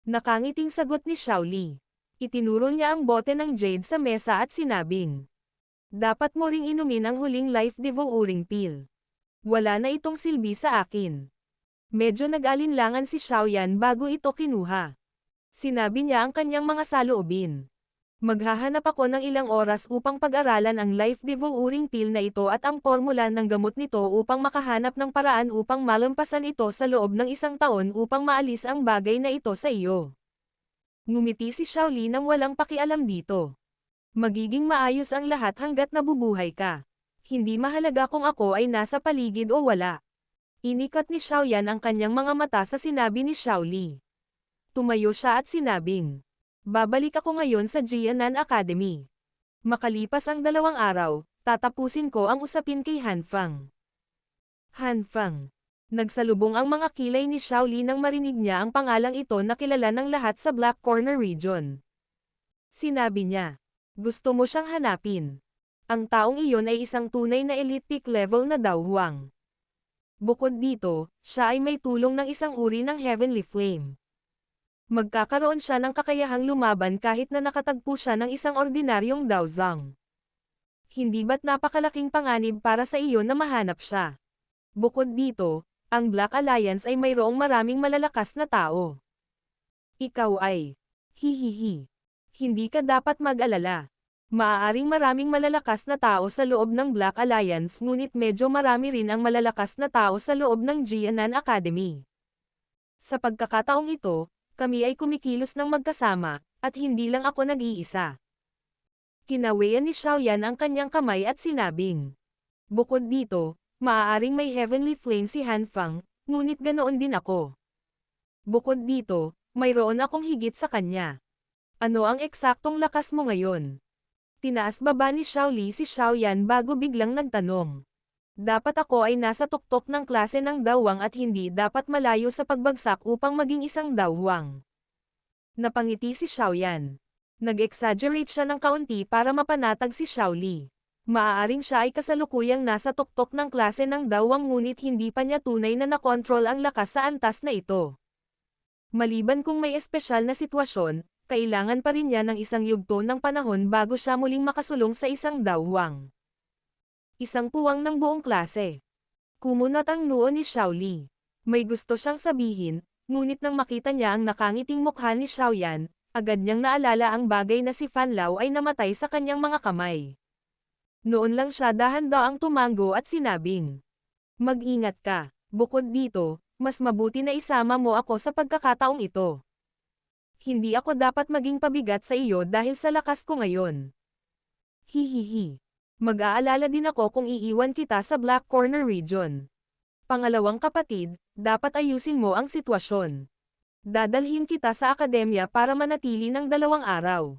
Nakangiting sagot ni Xiao Li. Itinuro niya ang bote ng jade sa mesa at sinabing, "Dapat mo ring inumin ang huling life-devouring pill. Wala na itong silbi sa akin." Medyo nag-alinlangan si Xiaoyan bago ito kinuha. Sinabi niya ang kanyang mga saloobin. "Maghahanap ako ng ilang oras upang pag-aralan ang life-devouring pill na ito at ang formula ng gamot nito upang makahanap ng paraan upang malampasan ito sa loob ng 1 taon upang maalis ang bagay na ito sa iyo." Ngumiti si Xiao Li nang walang pakialam dito. "Magiging maayos ang lahat hanggat nabubuhay ka. Hindi mahalaga kung ako ay nasa paligid o wala." Inikat ni Xiaoyan ang kanyang mga mata sa sinabi ni Xiao Li. Tumayo siya at sinabing, "Babalik ako ngayon sa Jianan Academy. Makalipas ang 2 araw, tatapusin ko ang usapin kay Han Fang." Han Fang. Nagsalubong ang mga kilay ni Xiao Li nang marinig niya ang pangalang ito na kilala ng lahat sa Black Corner region. Sinabi niya, "Gusto mo siyang hanapin. Ang taong iyon ay isang tunay na elite peak level na dawhang. Bukod dito, siya ay may tulong ng isang uri ng Heavenly Flame. Magkakaroon siya ng kakayahang lumaban kahit na nakatagpo siya ng isang ordinaryong Daozang. Hindi ba't napakalaking panganib para sa iyo na mahanap siya? Bukod dito, ang Black Alliance ay mayroong maraming malalakas na tao. Ikaw ay, hihihi. Hindi ka dapat mag-alala. Maaaring maraming malalakas na tao sa loob ng Black Alliance ngunit medyo marami rin ang malalakas na tao sa loob ng Jianan Academy. Sa pagkakataong ito, kami ay kumikilos ng magkasama, at hindi lang ako nag-iisa." Kinawayan ni Xiaoyan ang kanyang kamay at sinabing, "Bukod dito, maaaring may Heavenly Flame si Han Fang, ngunit ganoon din ako. Bukod dito, mayroon akong higit sa kanya. Ano ang eksaktong lakas mo ngayon?" Tinaas baba ni Xiao Li si Xiaoyan bago biglang nagtanong. "Dapat ako ay nasa tuktok ng klase ng dawang at hindi dapat malayo sa pagbagsak upang maging isang dawang." Napangiti si Xiaoyan. Nag-exaggerate siya ng kaunti para mapanatag si Xiao Li. Maaaring siya ay kasalukuyang nasa tuktok ng klase ng dawang ngunit hindi pa niya tunay na nakontrol ang lakas sa antas na ito. Maliban kung may espesyal na sitwasyon, kailangan pa rin niya ng isang yugto ng panahon bago siya muling makasulong sa isang dawang. Isang puwang ng buong klase. Kumunat ang noo ni Xiaoli. May gusto siyang sabihin, ngunit nang makita niya ang nakangiting mukha ni Xiaoyan, agad niyang naalala ang bagay na si Fan Lao ay namatay sa kanyang mga kamay. Noon lang siya dahan-daang tumango at sinabing, "Mag-ingat ka, bukod dito, mas mabuti na isama mo ako sa pagkakataong ito. Hindi ako dapat maging pabigat sa iyo dahil sa lakas ko ngayon. Hihihi. Mag-aalala din ako kung iiwan kita sa Black Corner region. Pangalawang kapatid, dapat ayusin mo ang sitwasyon. Dadalhin kita sa akademya para manatili ng 2 araw."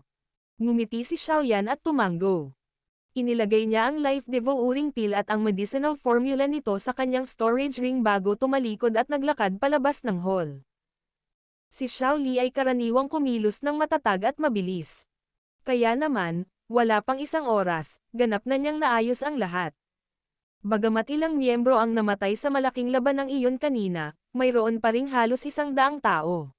Ngumiti si Xiaoyan at tumango. Inilagay niya ang life devouring pill at ang medicinal formula nito sa kanyang storage ring bago tumalikod at naglakad palabas ng hall. Si Xiaoli ay karaniwang kumilos ng matatag at mabilis. Kaya naman, wala pang 1 oras, ganap na niyang naayos ang lahat. Bagamat ilang miyembro ang namatay sa malaking laban ng iyon kanina, mayroon pa ring halos 100 tao.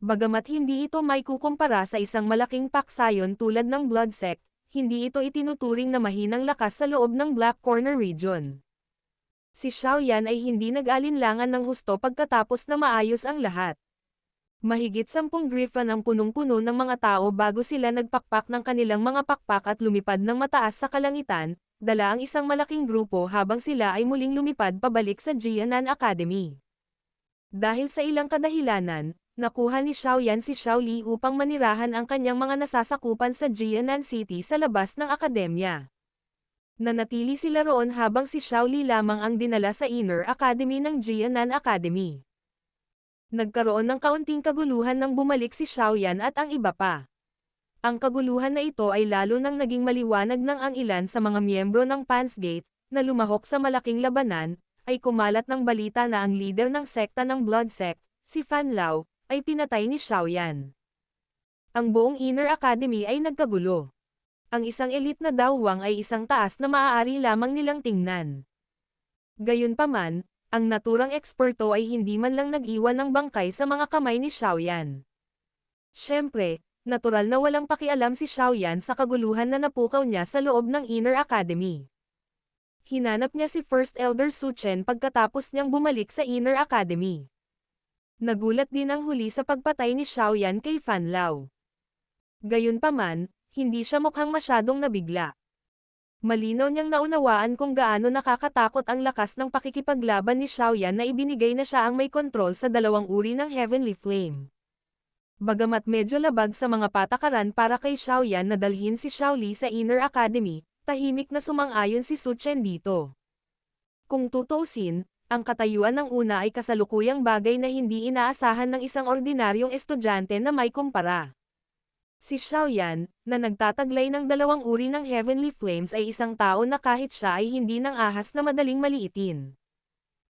Bagamat hindi ito may kukumpara sa isang malaking paksayon tulad ng Blood Sect, hindi ito itinuturing na mahinang lakas sa loob ng Black Corner region. Si Xiaoyan ay hindi nag-alinlangan ng husto pagkatapos na maayos ang lahat. Mahigit 10 griffon ang punong-puno ng mga tao bago sila nagpakpak ng kanilang mga pakpak at lumipad ng mataas sa kalangitan, dala ang isang malaking grupo habang sila ay muling lumipad pabalik sa Jianan Academy. Dahil sa ilang kadahilanan, nakuha ni Xiaoyan si Xiaoli upang manirahan ang kanyang mga nasasakupan sa Jianan City sa labas ng akademya. Nanatili sila roon habang si Xiaoli lamang ang dinala sa Inner Academy ng Jianan Academy. Nagkaroon ng kaunting kaguluhan nang bumalik si Xiaoyan at ang iba pa. Ang kaguluhan na ito ay lalo nang naging maliwanag nang ang ilan sa mga miyembro ng Pans Gate, na lumahok sa malaking labanan, ay kumalat ng balita na ang leader ng sekta ng Blood Sect, si Fan Lao, ay pinatay ni Xiaoyan. Ang buong Inner Academy ay nagkagulo. Ang isang elite na dawwang ay isang taas na maaari lamang nilang tingnan. Gayunpaman, ang naturang eksperto ay hindi man lang nag-iwan ng bangkay sa mga kamay ni Xiaoyan. Siyempre, natural na walang pakialam si Xiaoyan sa kaguluhan na napukaw niya sa loob ng Inner Academy. Hinanap niya si First Elder Su Chen pagkatapos niyang bumalik sa Inner Academy. Nagulat din ang huli sa pagpatay ni Xiaoyan kay Fan Lao. Gayunpaman, hindi siya mukhang masyadong nabigla. Malinaw niyang naunawaan kung gaano nakakatakot ang lakas ng pakikipaglaban ni Xiaoyan na ibinigay na siya ang may kontrol sa 2 uri ng Heavenly Flame. Bagamat medyo labag sa mga patakaran para kay Xiaoyan na dalhin si Xiaoli sa Inner Academy, tahimik na sumang-ayon si Su Chen dito. Kung tutuusin, ang katayuan ng una ay kasalukuyang bagay na hindi inaasahan ng isang ordinaryong estudyante na may kumpara. Si Xiaoyan, na nagtataglay ng 2 uri ng Heavenly Flames ay isang tao na kahit siya ay hindi ng ahas na madaling maliitin.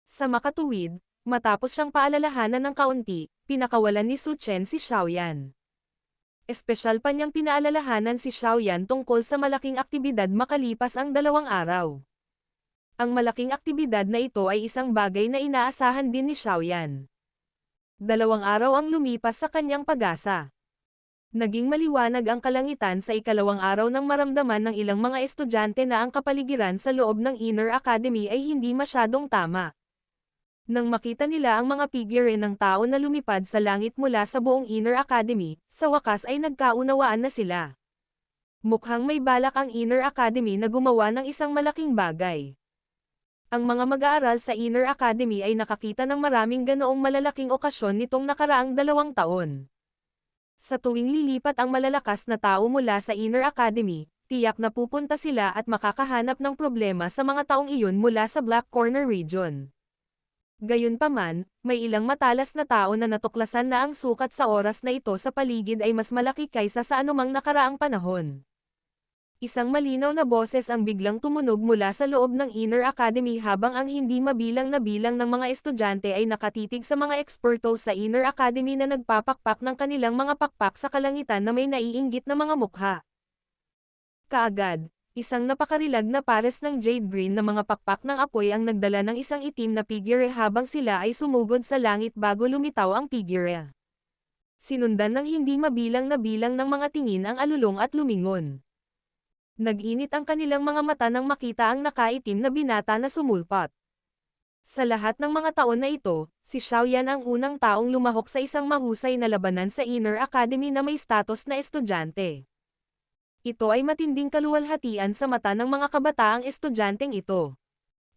Sa makatuwid, matapos siyang paalalahanan ng kaunti, pinakawalan ni Su Chen si Xiaoyan. Espesyal pa niyang pinaalalahanan si Xiaoyan tungkol sa malaking aktibidad makalipas ang 2 araw. Ang malaking aktibidad na ito ay isang bagay na inaasahan din ni Xiaoyan. 2 araw ang lumipas sa kanyang pag-asa. Naging maliwanag ang kalangitan sa ikalawang araw nang maramdaman ng ilang mga estudyante na ang kapaligiran sa loob ng Inner Academy ay hindi masyadong tama. Nang makita nila ang mga figure ng tao na lumipad sa langit mula sa buong Inner Academy, sa wakas ay nagkaunawaan na sila. Mukhang may balak ang Inner Academy na gumawa ng isang malaking bagay. Ang mga mag-aaral sa Inner Academy ay nakakita ng maraming ganoong malalaking okasyon nitong nakaraang 2 taon. Sa tuwing lilipat ang malalakas na tao mula sa Inner Academy, tiyak na pupunta sila at makakahanap ng problema sa mga taong iyon mula sa Black Corner region. Gayunpaman, may ilang matalas na tao na natuklasan na ang sukat sa oras na ito sa paligid ay mas malaki kaysa sa anumang nakaraang panahon. Isang malinaw na boses ang biglang tumunog mula sa loob ng Inner Academy habang ang hindi mabilang na bilang ng mga estudyante ay nakatitig sa mga eksperto sa Inner Academy na nagpapakpak ng kanilang mga pakpak sa kalangitan na may naiinggit na mga mukha. Kaagad, isang napakarilag na pares ng jade green na mga pakpak ng apoy ang nagdala ng isang itim na figure habang sila ay sumugod sa langit bago lumitaw ang figure. Sinundan ng hindi mabilang na bilang ng mga tingin ang alulong at lumingon. Nag-init ang kanilang mga mata nang makita ang nakaitim na binata na sumulpat. Sa lahat ng mga taon na ito, si Xiaoyan ang unang taong lumahok sa isang mahusay na labanan sa Inner Academy na may status na estudyante. Ito ay matinding kaluwalhatian sa mata ng mga kabataang estudyanteng ito.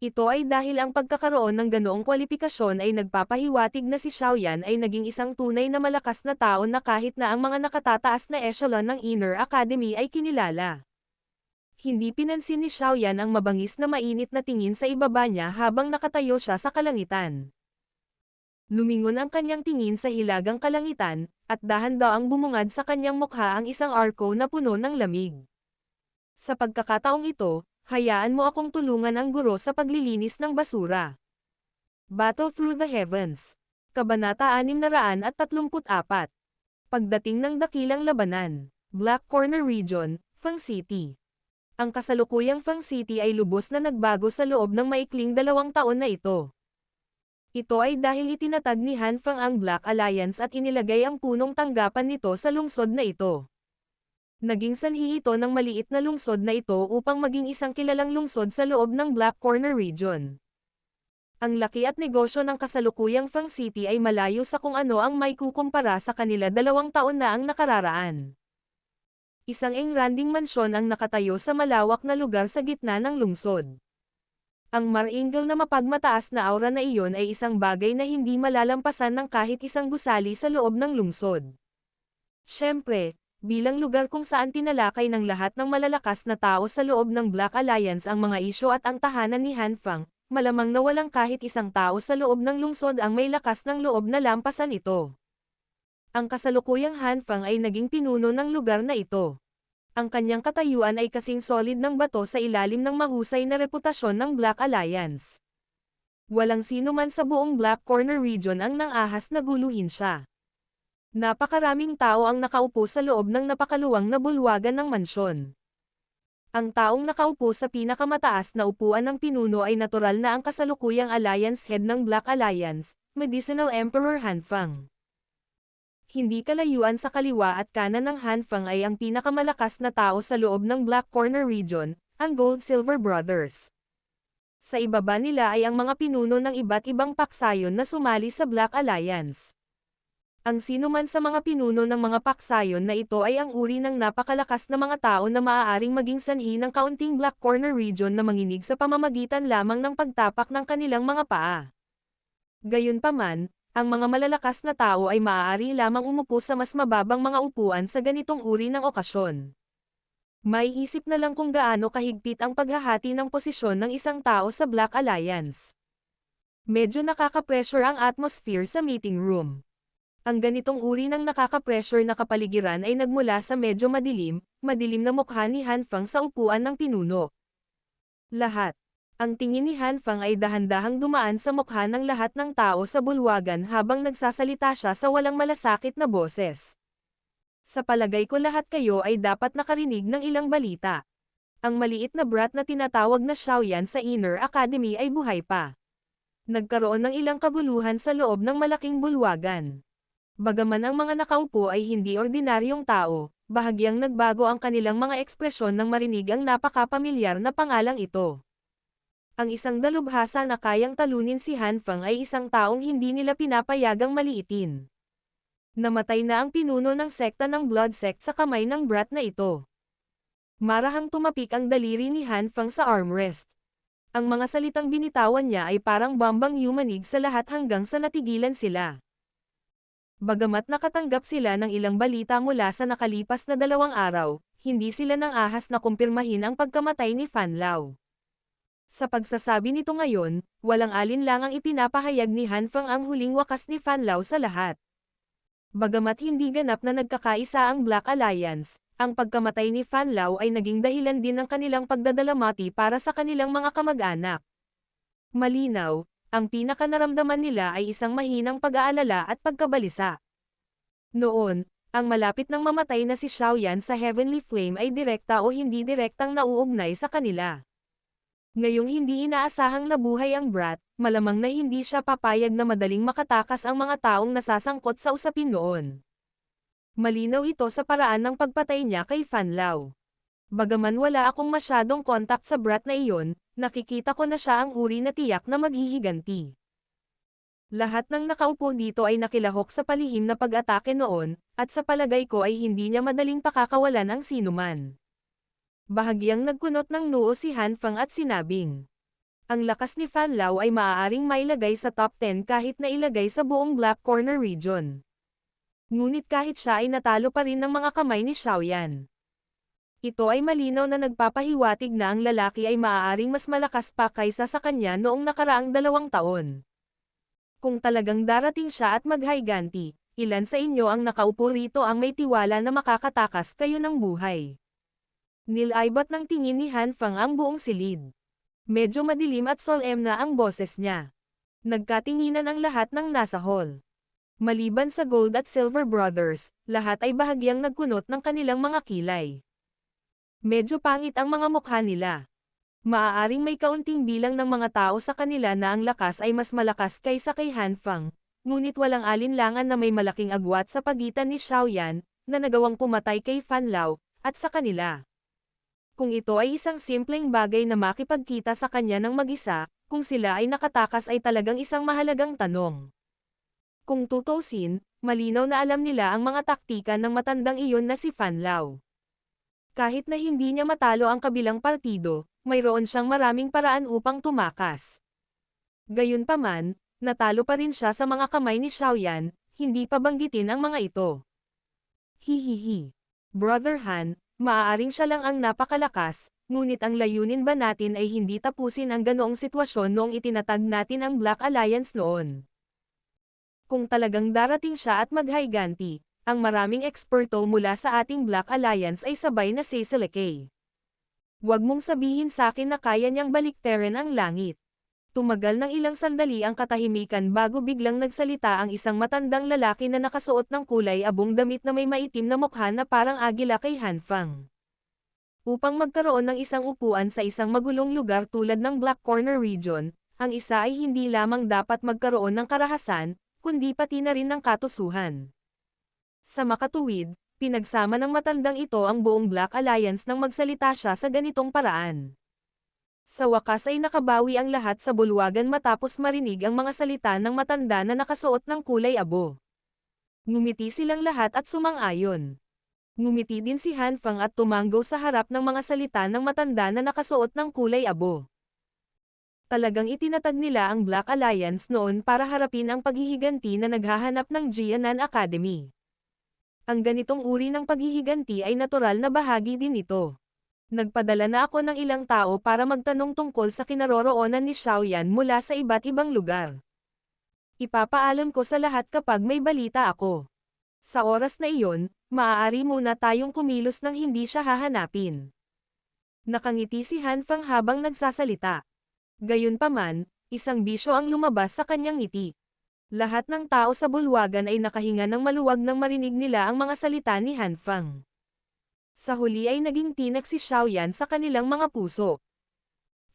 Ito ay dahil ang pagkakaroon ng ganoong kwalipikasyon ay nagpapahiwatig na si Xiaoyan ay naging isang tunay na malakas na tao na kahit na ang mga nakatataas na echelon ng Inner Academy ay kinilala. Hindi pinansin ni Xiaoyan ang mabangis na mainit na tingin sa ibaba niya habang nakatayo siya sa kalangitan. Lumingon ang kanyang tingin sa hilagang kalangitan, at dahan-daang bumungad sa kanyang mukha ang isang arko na puno ng lamig. Sa pagkakataong ito, hayaan mo akong tulungan ang guro sa paglilinis ng basura. Battle Through the Heavens. Kabanata 634. Pagdating ng dakilang labanan. Black Corner Region, Fang City. Ang kasalukuyang Fang City ay lubos na nagbago sa loob ng maikling 2 taon na ito. Ito ay dahil itinatag ni Han Fang ang Black Alliance at inilagay ang punong tanggapan nito sa lungsod na ito. Naging sanhi ito ng maliit na lungsod na ito upang maging isang kilalang lungsod sa loob ng Black Corner Region. Ang laki at negosyo ng kasalukuyang Fang City ay malayo sa kung ano ang may kukumpara sa kanila 2 taon na ang nakararaan. Isang engranding mansyon ang nakatayo sa malawak na lugar sa gitna ng lungsod. Ang maringal na mapagmataas na aura na iyon ay isang bagay na hindi malalampasan ng kahit isang gusali sa loob ng lungsod. Siyempre, bilang lugar kung saan tinalakay ng lahat ng malalakas na tao sa loob ng Black Alliance ang mga isyu at ang tahanan ni Han Fang, malamang na walang kahit isang tao sa loob ng lungsod ang may lakas ng loob na lampasan ito. Ang kasalukuyang Han Fang ay naging pinuno ng lugar na ito. Ang kanyang katayuan ay kasing solid ng bato sa ilalim ng mahusay na reputasyon ng Black Alliance. Walang sino man sa buong Black Corner Region ang nang-ahas na guluhin siya. Napakaraming tao ang nakaupo sa loob ng napakaluwang na bulwagan ng mansyon. Ang taong nakaupo sa pinakamataas na upuan ng pinuno ay natural na ang kasalukuyang Alliance Head ng Black Alliance, Medicinal Emperor Han Fang. Hindi kalayuan sa kaliwa at kanan ng Han Fang ay ang pinakamalakas na tao sa loob ng Black Corner Region, ang Gold Silver Brothers. Sa ibaba nila ay ang mga pinuno ng iba't ibang paksayon na sumali sa Black Alliance. Ang sino man sa mga pinuno ng mga paksayon na ito ay ang uri ng napakalakas na mga tao na maaaring maging sanhi ng kaunting Black Corner Region na manginig sa pamamagitan lamang ng pagtapak ng kanilang mga paa. Gayunpaman, ang mga malalakas na tao ay maaari lamang umupo sa mas mababang mga upuan sa ganitong uri ng okasyon. May isip na lang kung gaano kahigpit ang paghahati ng posisyon ng isang tao sa Black Alliance. Medyo nakaka-pressure ang atmosphere sa meeting room. Ang ganitong uri ng nakaka-pressure na kapaligiran ay nagmula sa medyo madilim na mukha ni Han Fang sa upuan ng pinuno. Lahat. Ang tingin ni Han Fang ay dahan-dahang dumaan sa mukha ng lahat ng tao sa bulwagan habang nagsasalita siya sa walang malasakit na boses. Sa palagay ko lahat kayo ay dapat nakarinig ng ilang balita. Ang maliit na brat na tinatawag na Xiaoyan sa Inner Academy ay buhay pa. Nagkaroon ng ilang kaguluhan sa loob ng malaking bulwagan. Bagaman ang mga nakaupo ay hindi ordinaryong tao, bahagyang nagbago ang kanilang mga ekspresyon nang marinig ang napakapamilyar na pangalang ito. Ang isang dalubhasa na kayang talunin si Han Fang ay isang taong hindi nila pinapayagang maliitin. Namatay na ang pinuno ng sekta ng Blood Sect sa kamay ng brat na ito. Marahang tumapik ang daliri ni Han Fang sa armrest. Ang mga salitang binitawan niya ay parang bambang yumanig sa lahat hanggang sa natigilan sila. Bagamat nakatanggap sila ng ilang balita mula sa nakalipas na 2 araw, hindi sila nang ahas na kumpirmahin ang pagkamatay ni Fan Lao. Sa pagsasabi nito ngayon, walang alinlangang ipinapahayag ni Han Fang ang huling wakas ni Fan Lao sa lahat. Bagamat hindi ganap na nagkakaisa ang Black Alliance, ang pagkamatay ni Fan Lao ay naging dahilan din ng kanilang pagdadalamati para sa kanilang mga kamag-anak. Malinaw, ang pinakanaramdaman nila ay isang mahinang pag-aalala at pagkabalisa. Noon, ang malapit nang mamatay na si Xiaoyan sa Heavenly Flame ay direkta o hindi direktang nauugnay sa kanila. Ngayong hindi inaasahang nabuhay ang brat, malamang na hindi siya papayag na madaling makatakas ang mga taong nasasangkot sa usapin noon. Malinaw ito sa paraan ng pagpatay niya kay Fan Lao. Bagaman wala akong masyadong kontak sa brat na iyon, nakikita ko na siya ang uri na tiyak na maghihiganti. Lahat ng nakaupo dito ay nakilahok sa palihim na pag-atake noon, at sa palagay ko ay hindi niya madaling pakakawalan ang sinuman. Bahagyang nagkunot ng noo si Han Fang at sinabing, ang lakas ni Fan Lao ay maaaring mailagay sa top 10 kahit na ilagay sa buong Black Corner region. Ngunit kahit siya ay natalo pa rin ng mga kamay ni Xiaoyan. Ito ay malinaw na nagpapahiwatig na ang lalaki ay maaaring mas malakas pa kaysa sa kanya noong nakaraang 2 taon. Kung talagang darating siya at maghiganti, ilan sa inyo ang nakaupo rito ang may tiwala na makakatakas kayo ng buhay? Nilaybot ng tingin ni Han Fang ang buong silid. Medyo madilim at solemn na ang boses niya. Nagkatinginan ang lahat ng nasa hall. Maliban sa Gold at Silver Brothers, lahat ay bahagyang nagkunot ng kanilang mga kilay. Medyo pangit ang mga mukha nila. Maaaring may kaunting bilang ng mga tao sa kanila na ang lakas ay mas malakas kaysa kay Han Fang, ngunit walang alinlangan na may malaking agwat sa pagitan ni Xiaoyan, na nagawang pumatay kay Fan Lao, at sa kanila. Kung ito ay isang simpleng bagay na makipagkita sa kanya ng mag-isa, kung sila ay nakatakas ay talagang isang mahalagang tanong. Kung tutusin, malinaw na alam nila ang mga taktika ng matandang iyon na si Fan Lao. Kahit na hindi niya matalo ang kabilang partido, mayroon siyang maraming paraan upang tumakas. Gayunpaman, natalo pa rin siya sa mga kamay ni Xiaoyan, hindi pa banggitin ang mga ito. Hihihi. Brother Han, maaaring siya lang ang napakalakas, ngunit ang layunin ba natin ay hindi tapusin ang ganoong sitwasyon noong itinatag natin ang Black Alliance noon? Kung talagang darating siya at maghiganti, ang maraming eksperto mula sa ating Black Alliance ay sabay na sisilekay. Huwag mong sabihin sa akin na kaya niyang baliktarin ang langit. Tumagal ng ilang sandali ang katahimikan bago biglang nagsalita ang isang matandang lalaki na nakasuot ng kulay abong damit na may maitim na mukha na parang agila kay Han Fang. Upang magkaroon ng isang upuan sa isang magulong lugar tulad ng Black Corner region, ang isa ay hindi lamang dapat magkaroon ng karahasan, kundi pati na rin ng katusuhan. Sa makatuwid, pinagsama ng matandang ito ang buong Black Alliance nang magsalita siya sa ganitong paraan. Sa wakas ay nakabawi ang lahat sa bulwagan matapos marinig ang mga salita ng matanda na nakasuot ng kulay abo. Ngumiti silang lahat at sumang-ayon. Ngumiti din si Han Fang at tumanggo sa harap ng mga salita ng matanda na nakasuot ng kulay abo. Talagang itinatag nila ang Black Alliance noon para harapin ang paghihiganti na naghahanap ng Jianan Academy. Ang ganitong uri ng paghihiganti ay natural na bahagi din ito. Nagpadala na ako ng ilang tao para magtanong tungkol sa kinaroroonan ni Xiaoyan mula sa iba't ibang lugar. Ipapaalam ko sa lahat kapag may balita ako. Sa oras na iyon, maaari muna tayong kumilos nang hindi siya hahanapin. Nakangiti si Han Fang habang nagsasalita. Gayunpaman, isang bisyo ang lumabas sa kanyang ngiti. Lahat ng tao sa bulwagan ay nakahinga ng maluwag nang marinig nila ang mga salita ni Han Fang. Sa huli ay naging tinak si Xiaoyan sa kanilang mga puso.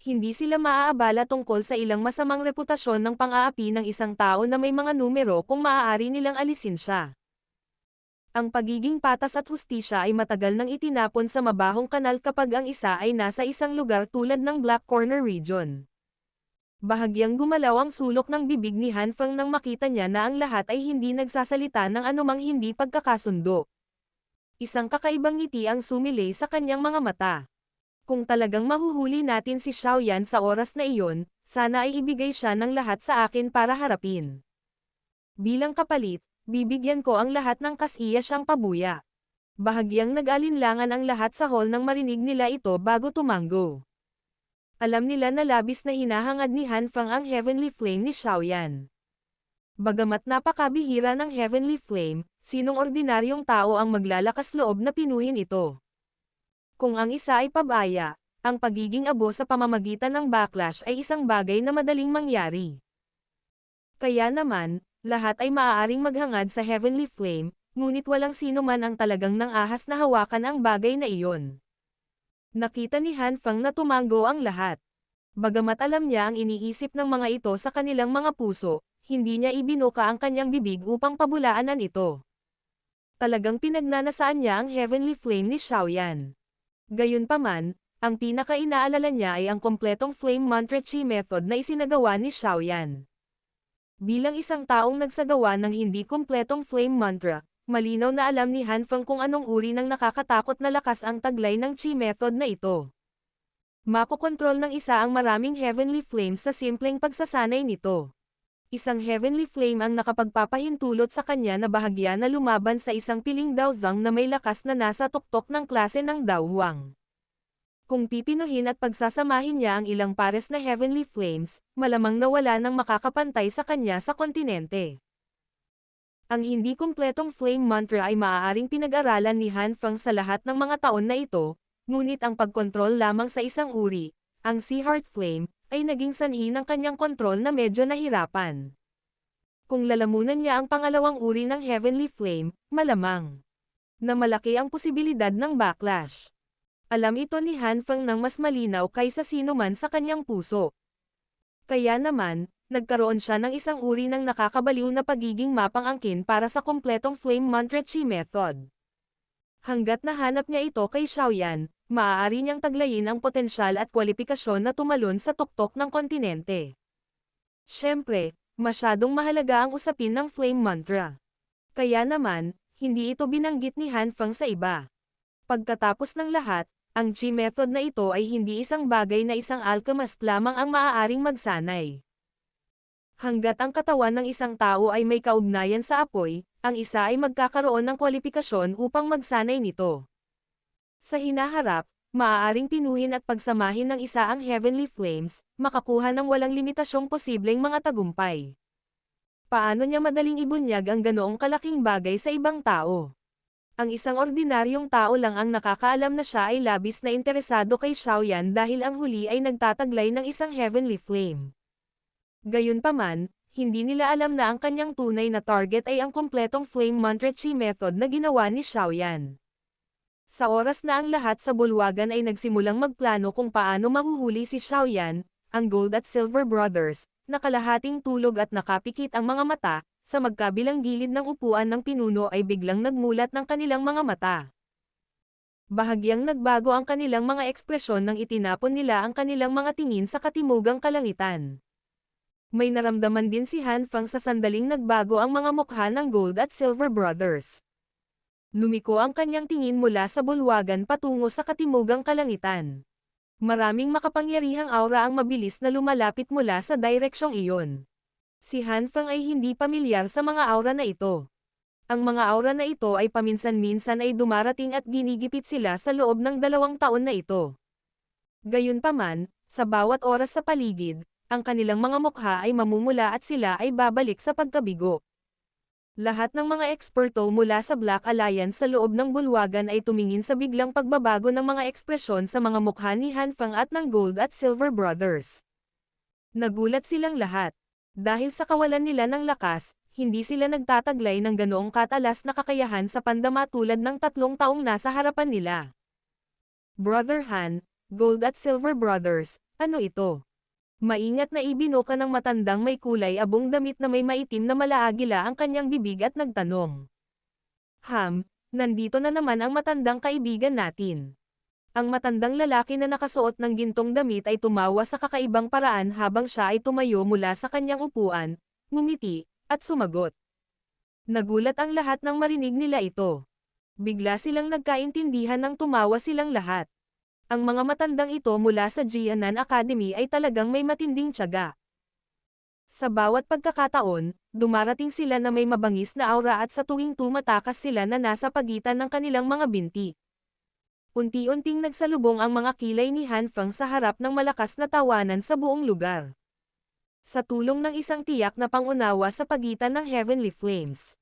Hindi sila maaabala tungkol sa ilang masamang reputasyon ng pang-aapi ng isang tao na may mga numero kung maaari nilang alisin siya. Ang pagiging patas at hustisya ay matagal nang itinapon sa mabahong kanal kapag ang isa ay nasa isang lugar tulad ng Black Corner region. Bahagyang gumalaw ang sulok ng bibig ni Han Fang nang makita niya na ang lahat ay hindi nagsasalita ng anumang hindi pagkakasundo. Isang kakaibang ngiti ang sumilay sa kanyang mga mata. Kung talagang mahuhuli natin si Xiaoyan sa oras na iyon, sana ay ibigay siya ng lahat sa akin para harapin. Bilang kapalit, bibigyan ko ang lahat ng kasiya siyang pabuya. Bahagyang nag-alinlangan ang lahat sa hall nang marinig nila ito bago tumanggo. Alam nila na labis na hinahangad ni Han Fang ang Heavenly Flame ni Xiaoyan. Bagamat napakabihira ng Heavenly Flame, sinong ordinaryong tao ang maglalakas loob na pinuhin ito? Kung ang isa ay pabaya, ang pagiging abo sa pamamagitan ng backlash ay isang bagay na madaling mangyari. Kaya naman, lahat ay maaaring maghangad sa Heavenly Flame, ngunit walang sino man ang talagang nang-ahas na hawakan ang bagay na iyon. Nakita ni Han Fang na tumanggo ang lahat. Bagamat alam niya ang iniisip ng mga ito sa kanilang mga puso, hindi niya ibinuka ang kanyang bibig upang pabulaanan ito. Talagang pinagnanasaan niya ang Heavenly Flame ni Xiaoyan. Gayunpaman, ang pinaka-inaalala niya ay ang kompletong flame mantra chi method na isinagawa ni Xiaoyan. Bilang isang taong nagsagawa ng hindi kumpletong flame mantra, malinaw na alam ni Han Feng kung anong uri ng nakakatakot na lakas ang taglay ng chi method na ito. Makokontrol ng isa ang maraming heavenly flames sa simpleng pagsasanay nito. Isang heavenly flame ang nakapagpapahintulot sa kanya na bahagya na lumaban sa isang piling Daozang na may lakas na nasa tuktok ng klase ng Daohuang. Kung pipinuhin at pagsasamahin niya ang ilang pares na heavenly flames, malamang nawala nang makakapantay sa kanya sa kontinente. Ang hindi kumpletong flame mantra ay maaaring pinag-aralan ni Han Feng sa lahat ng mga taon na ito, ngunit ang pagkontrol lamang sa isang uri, ang Sea Heart Flame, ay naging sanhi ng kanyang kontrol na medyo nahirapan. Kung lalamunan niya ang pangalawang uri ng heavenly flame, malamang na malaki ang posibilidad ng backlash. Alam ito ni Han Feng nang mas malinaw kaysa sino man sa kanyang puso. Kaya naman, nagkaroon siya ng isang uri ng nakakabaliw na pagiging mapang-angkin para sa kompletong flame mantra chi method. Hanggat nahanap niya ito kay Xiaoyan, maaari niyang taglayin ang potensyal at kwalipikasyon na tumalon sa tuktok ng kontinente. Siyempre, masyadong mahalaga ang usapin ng flame mantra. Kaya naman, hindi ito binanggit ni Han Feng sa iba. Pagkatapos ng lahat, ang chi method na ito ay hindi isang bagay na isang alchemist lamang ang maaaring magsanay. Hanggat ang katawan ng isang tao ay may kaugnayan sa apoy, ang isa ay magkakaroon ng kwalipikasyon upang magsanay nito. Sa hinaharap, maaaring pinuhin at pagsamahin ng isa ang heavenly flames, makakuha ng walang limitasyong posibleng mga tagumpay. Paano niya madaling ibunyag ang ganoong kalaking bagay sa ibang tao? Ang isang ordinaryong tao lang ang nakakaalam na siya ay labis na interesado kay Xiaoyan dahil ang huli ay nagtataglay ng isang heavenly flame. Gayunpaman, hindi nila alam na ang kanyang tunay na target ay ang kompletong flame mantra chi method na ginawa ni Xiaoyan. Sa oras na ang lahat sa bulwagan ay nagsimulang magplano kung paano mahuhuli si Xiaoyan, ang Gold at Silver Brothers, nakalahating tulog at nakapikit ang mga mata, sa magkabilang gilid ng upuan ng pinuno ay biglang nagmulat ng kanilang mga mata. Bahagyang nagbago ang kanilang mga ekspresyon nang itinapon nila ang kanilang mga tingin sa katimugang kalangitan. May naramdaman din si Han Feng sa sandaling nagbago ang mga mukha ng Gold at Silver Brothers. Lumiko ang kanyang tingin mula sa bulwagan patungo sa katimugang kalangitan. Maraming makapangyarihang aura ang mabilis na lumalapit mula sa direksyong iyon. Si Han Feng ay hindi pamilyar sa mga aura na ito. Ang mga aura na ito ay paminsan-minsan ay dumarating at ginigipit sila sa loob ng 2 taon na ito. Gayunpaman, sa bawat oras sa paligid, ang kanilang mga mukha ay mamumula at sila ay babalik sa pagkabigo. Lahat ng mga eksperto mula sa Black Alliance sa loob ng bulwagan ay tumingin sa biglang pagbabago ng mga ekspresyon sa mga mukha ni Han Feng at ng Gold at Silver Brothers. Nagulat silang lahat. Dahil sa kawalan nila ng lakas, hindi sila nagtataglay ng ganoong katalas na kakayahan sa pandama tulad ng 3 taong nasa harapan nila. Brother Han, Gold at Silver Brothers, ano ito? Maingat na ibinuka ng matandang may kulay abong damit na may maitim na malaagila ang kanyang bibig at nagtanong. Nandito na naman ang matandang kaibigan natin. Ang matandang lalaki na nakasuot ng gintong damit ay tumawa sa kakaibang paraan habang siya ay tumayo mula sa kanyang upuan, ngumiti, at sumagot. Nagulat ang lahat nang marinig nila ito. Bigla silang nagkaintindihan nang tumawa silang lahat. Ang mga matandang ito mula sa Jianan Academy ay talagang may matinding tiyaga. Sa bawat pagkakataon, dumarating sila na may mabangis na aura at sa tuwing tumatakas sila na nasa pagitan ng kanilang mga binti. Unti-unting nagsalubong ang mga kilay ni Han Feng sa harap ng malakas na tawanan sa buong lugar. Sa tulong ng isang tiyak na pangunawa sa pagitan ng Heavenly Flames.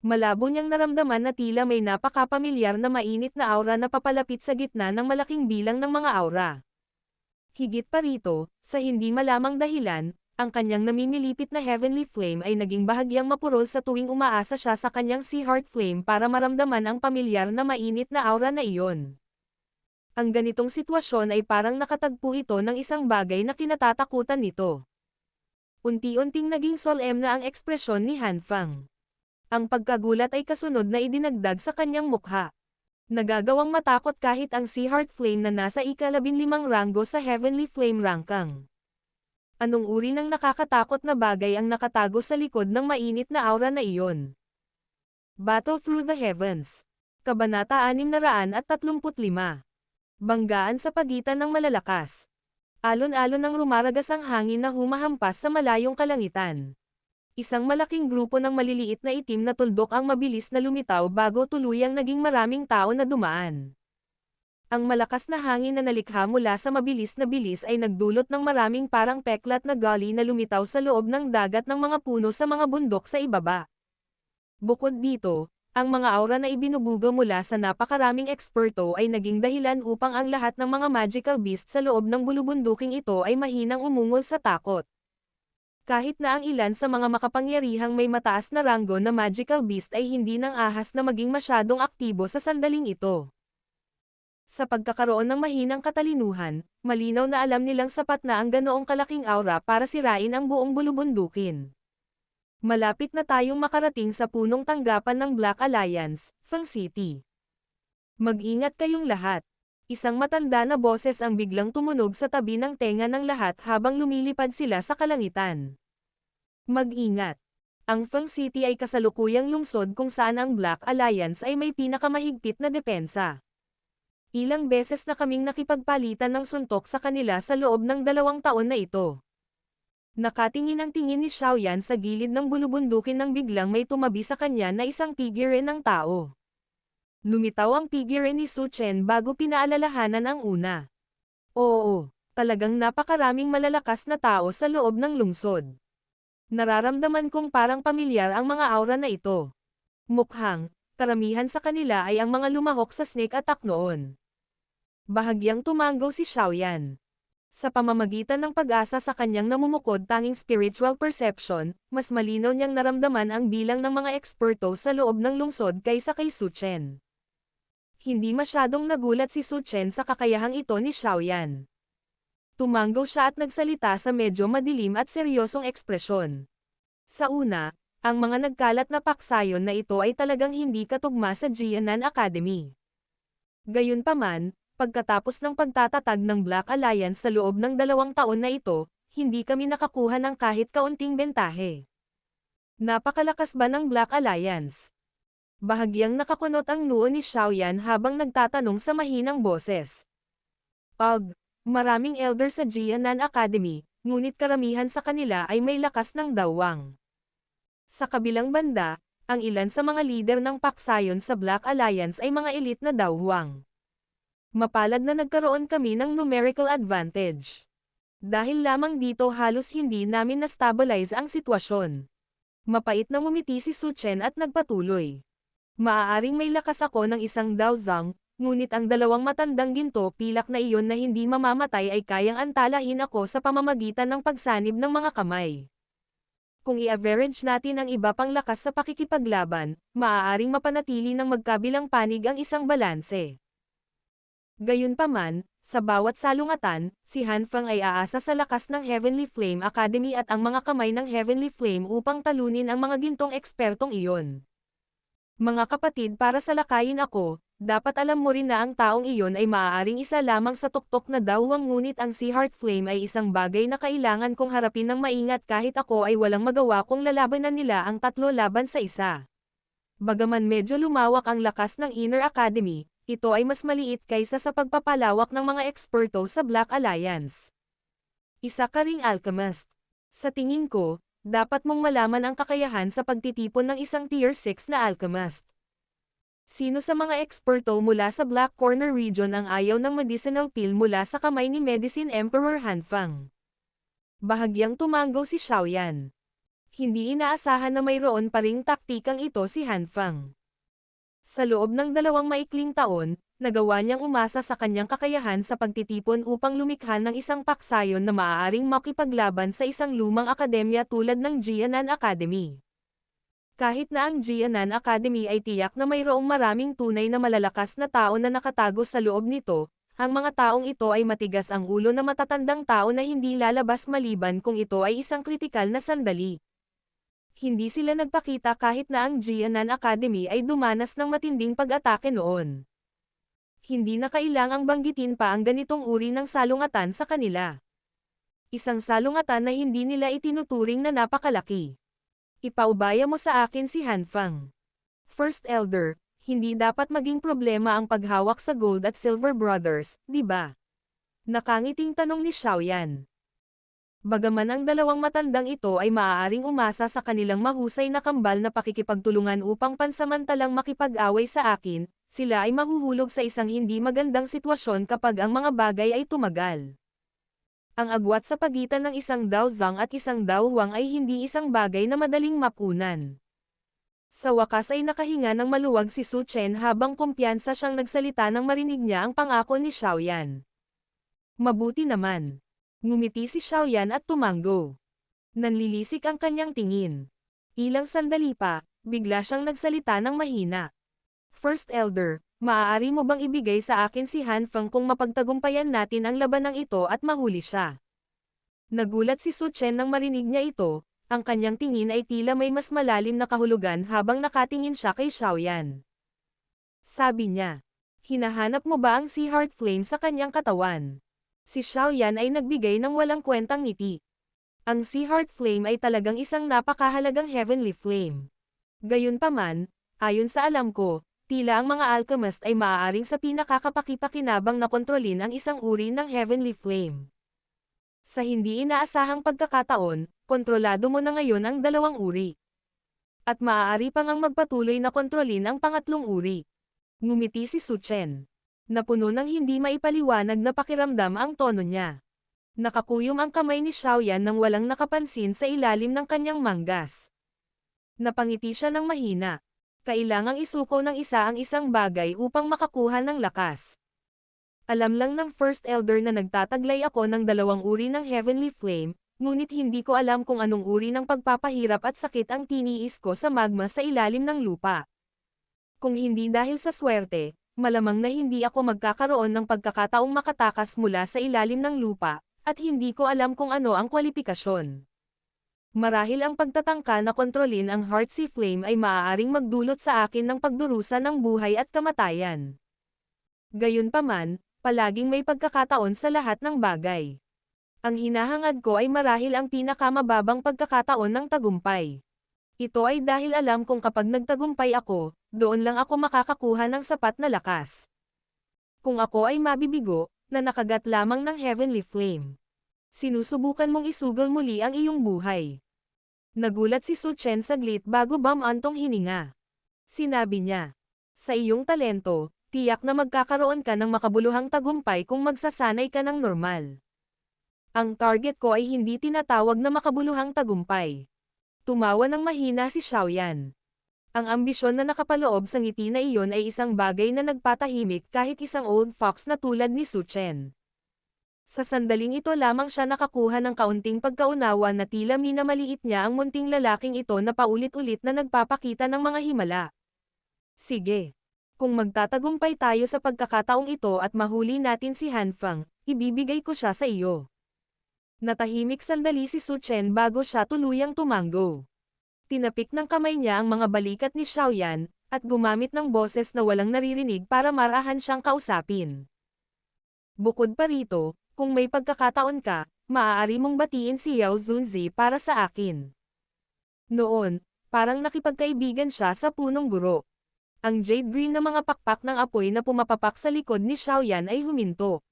Malabo niyang naramdaman na tila may napakapamilyar na mainit na aura na papalapit sa gitna ng malaking bilang ng mga aura. Higit pa rito, sa hindi malamang dahilan, ang kanyang namimilipit na Heavenly Flame ay naging bahagyang mapurol sa tuwing umaasa siya sa kanyang Sea Heart Flame para maramdaman ang pamilyar na mainit na aura na iyon. Ang ganitong sitwasyon ay parang nakatagpo ito ng isang bagay na kinatatakutan nito. Unti-unting naging solemn na ang ekspresyon ni Han Feng. Ang pagkagulat ay kasunod na idinagdag sa kanyang mukha. Nagagawang matakot kahit ang Sea Heart Flame na nasa ika-15 ranggo sa Heavenly Flame Rankang. Anong uri ng nakakatakot na bagay ang nakatago sa likod ng mainit na aura na iyon? Battle Through the Heavens. Kabanata 635. Banggaan sa pagitan ng malalakas. Alon-alon ng rumaragas ang hangin na humahampas sa malayong kalangitan. Isang malaking grupo ng maliliit na itim na tuldok ang mabilis na lumitaw bago tuluyang naging maraming tao na dumaan. Ang malakas na hangin na nalikha mula sa mabilis na bilis ay nagdulot ng maraming parang peklat na gully na lumitaw sa loob ng dagat ng mga puno sa mga bundok sa ibaba. Bukod dito, ang mga aura na ibinubuga mula sa napakaraming eksperto ay naging dahilan upang ang lahat ng mga magical beast sa loob ng bulubunduking ito ay mahinang umungol sa takot. Kahit na ang ilan sa mga makapangyarihang may mataas na ranggo na magical beast ay hindi nang ahas na maging masyadong aktibo sa sandaling ito. Sa pagkakaroon ng mahinang katalinuhan, malinaw na alam nilang sapat na ang ganoong kalaking aura para sirain ang buong bulubundukin. Malapit na tayong makarating sa punong tanggapan ng Black Alliance, Fang City. Mag-ingat kayong lahat. Isang matanda na boses ang biglang tumunog sa tabi ng tenga ng lahat habang lumilipad sila sa kalangitan. Mag-ingat. Ang Fang City ay kasalukuyang lungsod kung saan ang Black Alliance ay may pinakamahigpit na depensa. Ilang beses na kaming nakipagpalitan ng suntok sa kanila sa loob ng 2 taon na ito. Nakatingin ang tingin ni Xiaoyan sa gilid ng bulubundukin nang biglang may tumabi sa kanya na isang figure ng tao. Lumitaw ang figure ni Su Chen bago pinaalalahanan ang una. Oo, talagang napakaraming malalakas na tao sa loob ng lungsod. Nararamdaman kong parang pamilyar ang mga aura na ito. Mukhang, karamihan sa kanila ay ang mga lumahok sa snake attack noon. Bahagyang tumanggaw si Xiaoyan. Sa pamamagitan ng pag-asa sa kanyang namumukod tanging spiritual perception, mas malinaw niyang naramdaman ang bilang ng mga eksperto sa loob ng lungsod kaysa kay Su Chen. Hindi masyadong nagulat si Su Chen sa kakayahang ito ni Xiaoyan. Tumanggaw siya at nagsalita sa medyo madilim at seryosong ekspresyon. Sa una, ang mga nagkalat na paksayon na ito ay talagang hindi katugma sa Jianan Academy. Gayunpaman, pagkatapos ng pagtatatag ng Black Alliance sa loob ng 2 taon na ito, hindi kami nakakuha ng kahit kaunting bentahe. Napakalakas ba ng Black Alliance? Bahagyang nakakunot ang noo ni Xiaoyan habang nagtatanong sa mahinang boses. Maraming elder sa Jianan Academy, ngunit karamihan sa kanila ay may lakas ng dawang. Sa kabilang banda, ang ilan sa mga lider ng paksayon sa Black Alliance ay mga elite na dawang. Mapalad na nagkaroon kami ng numerical advantage. Dahil lamang dito halos hindi namin na-stabilize ang sitwasyon. Mapait na ngumiti si Su Chen at nagpatuloy. Maaaring may lakas ako ng isang Daozang, ngunit ang 2 matandang ginto pilak na iyon na hindi mamamatay ay kayang antalahin ako sa pamamagitan ng pagsanib ng mga kamay. Kung i-average natin ang iba pang lakas sa pakikipaglaban, maaaring mapanatili ng magkabilang panig ang isang balanse. Gayunpaman, sa bawat salungatan, si Han Fang ay aasa sa lakas ng Heavenly Flame Academy at ang mga kamay ng Heavenly Flame upang talunin ang mga gintong ekspertong iyon. Mga kapatid, para salakayin ako, dapat alam mo rin na ang taong iyon ay maaaring isa lamang sa tuktok na dawang ngunit ang Sea Heart Flame ay isang bagay na kailangan kong harapin ng maingat kahit ako ay walang magawa kung lalabanan nila ang 3 laban sa 1. Bagaman medyo lumawak ang lakas ng Inner Academy, ito ay mas maliit kaysa sa pagpapalawak ng mga eksperto sa Black Alliance. Isa ka ring alchemist. Sa tingin ko, dapat mong malaman ang kakayahan sa pagtitipon ng isang Tier 6 na alchemist. Sino sa mga eksperto mula sa Black Corner region ang ayaw ng medicinal pill mula sa kamay ni Medicine Emperor Han Fang? Bahagyang tumanggaw si Xiaoyan. Hindi inaasahan na mayroon pa ring taktikang ito si Han Fang. Sa loob ng 2 maikling taon, nagawa niyang umasa sa kanyang kakayahan sa pagtitipon upang lumikha ng isang paksayon na maaaring makipaglaban sa isang lumang akademya tulad ng Jianan Academy. Kahit na ang Jianan Academy ay tiyak na mayroong maraming tunay na malalakas na tao na nakatago sa loob nito, ang mga taong ito ay matigas ang ulo na matatandang tao na hindi lalabas maliban kung ito ay isang kritikal na sandali. Hindi sila nagpakita kahit na ang Jianan Academy ay dumanas ng matinding pag-atake noon. hindi na kailangang banggitin pa ang ganitong uri ng salungatan sa kanila. Isang salungatan na hindi nila itinuturing na napakalaki. Ipaubaya mo sa akin si Hanfang. First Elder, hindi dapat maging problema ang paghawak sa Gold at Silver Brothers, di ba? Nakangiting tanong ni Xiaoyan. Bagaman ang dalawang matandang ito ay maaaring umasa sa kanilang mahusay na kambal na pakikipagtulungan upang pansamantalang makipag-away sa akin, sila ay mahuhulog sa isang hindi magandang sitwasyon kapag ang mga bagay ay tumagal. Ang agwat sa pagitan ng isang Dao Zhang at isang Dao Huang ay hindi isang bagay na madaling mapunan. Sa wakas ay nakahinga ng maluwag si Su Chen habang kumpiyansa siyang nagsalita nang marinig niya ang pangako ni Xiaoyan. Mabuti naman. Ngumiti si Xiaoyan at tumanggo. Nanlilisik ang kanyang tingin. Ilang sandali pa, bigla siyang nagsalita ng mahina. First Elder, maaari mo bang ibigay sa akin si Hanfang kung mapagtagumpayan natin ang labanang ito at mahuli siya? Nagulat si Su Chen nang marinig niya ito, ang kanyang tingin ay tila may mas malalim na kahulugan habang nakatingin siya kay Xiaoyan. Sabi niya, hinahanap mo ba ang Sea Heart Flame sa kanyang katawan? Si Xiaoyan ay nagbigay ng walang kwentang ngiti. Ang Sea Heart Flame ay talagang isang napakahalagang heavenly flame. Gayunpaman, ayon sa alam ko, tila ang mga alchemist ay maaaring sa pinakakapakipakinabang na kontrolin ang isang uri ng heavenly flame. Sa hindi inaasahang pagkakataon, kontrolado mo na ngayon ang dalawang uri. At maaari pang ang magpatuloy na kontrolin ang pangatlong uri. Ngumiti si Su Chen. Napuno ng hindi maipaliwanag na pakiramdam ang tono niya. Nakakuyom ang kamay ni Xiaoyan nang walang nakapansin sa ilalim ng kanyang manggas. Napangiti siya ng mahina. Kailangang isuko ng isa ang isang bagay upang makakuha ng lakas. Alam lang ng First Elder na nagtataglay ako ng dalawang uri ng Heavenly Flame, ngunit hindi ko alam kung anong uri ng pagpapahirap at sakit ang tiniis ko sa magma sa ilalim ng lupa. Kung hindi dahil sa swerte, malamang na hindi ako magkakaroon ng pagkakataong makatakas mula sa ilalim ng lupa, at hindi ko alam kung ano ang kwalifikasyon. Marahil ang pagtatangka na kontrolin ang Heartsea Flame ay maaaring magdulot sa akin ng pagdurusa ng buhay at kamatayan. Gayunpaman, palaging may pagkakataon sa lahat ng bagay. Ang hinahangad ko ay marahil ang pinakamababang pagkakataon ng tagumpay. Ito ay dahil alam kong kapag nagtagumpay ako, doon lang ako makakakuha ng sapat na lakas. Kung ako ay mabibigo, na nakagat lamang ng Heavenly Flame. Sinusubukan mong isugal muli ang iyong buhay. Nagulat si Su Chen saglit bago bumantong hininga. Sinabi niya, sa iyong talento, tiyak na magkakaroon ka ng makabuluhang tagumpay kung magsasanay ka ng normal. Ang target ko ay hindi tinatawag na makabuluhang tagumpay. Tumawa ng mahina si Xiaoyan. Ang ambisyon na nakapaloob sa ngiti na iyon ay isang bagay na nagpatahimik kahit isang old fox na tulad ni Su Chen. Sa sandaling ito lamang siya nakakuha ng kaunting pagkaunawa na tila minamaliit niya ang munting lalaking ito na paulit-ulit na nagpapakita ng mga himala. Sige. Kung magtatagumpay tayo sa pagkakataong ito at mahuli natin si Hanfang, ibibigay ko siya sa iyo. Natahimik sandali si Su Chen bago siya tuluyang tumanggo. Tinapik ng kamay niya ang mga balikat ni Xiaoyan, at gumamit ng boses na walang naririnig para marahan siyang kausapin. Bukod pa rito, kung may pagkakataon ka, maaari mong batiin si Yao Zunzi para sa akin. Noon, parang nakipagkaibigan siya sa punong guro. Ang jade green na mga pakpak ng apoy na pumapapak sa likod ni Xiaoyan ay huminto.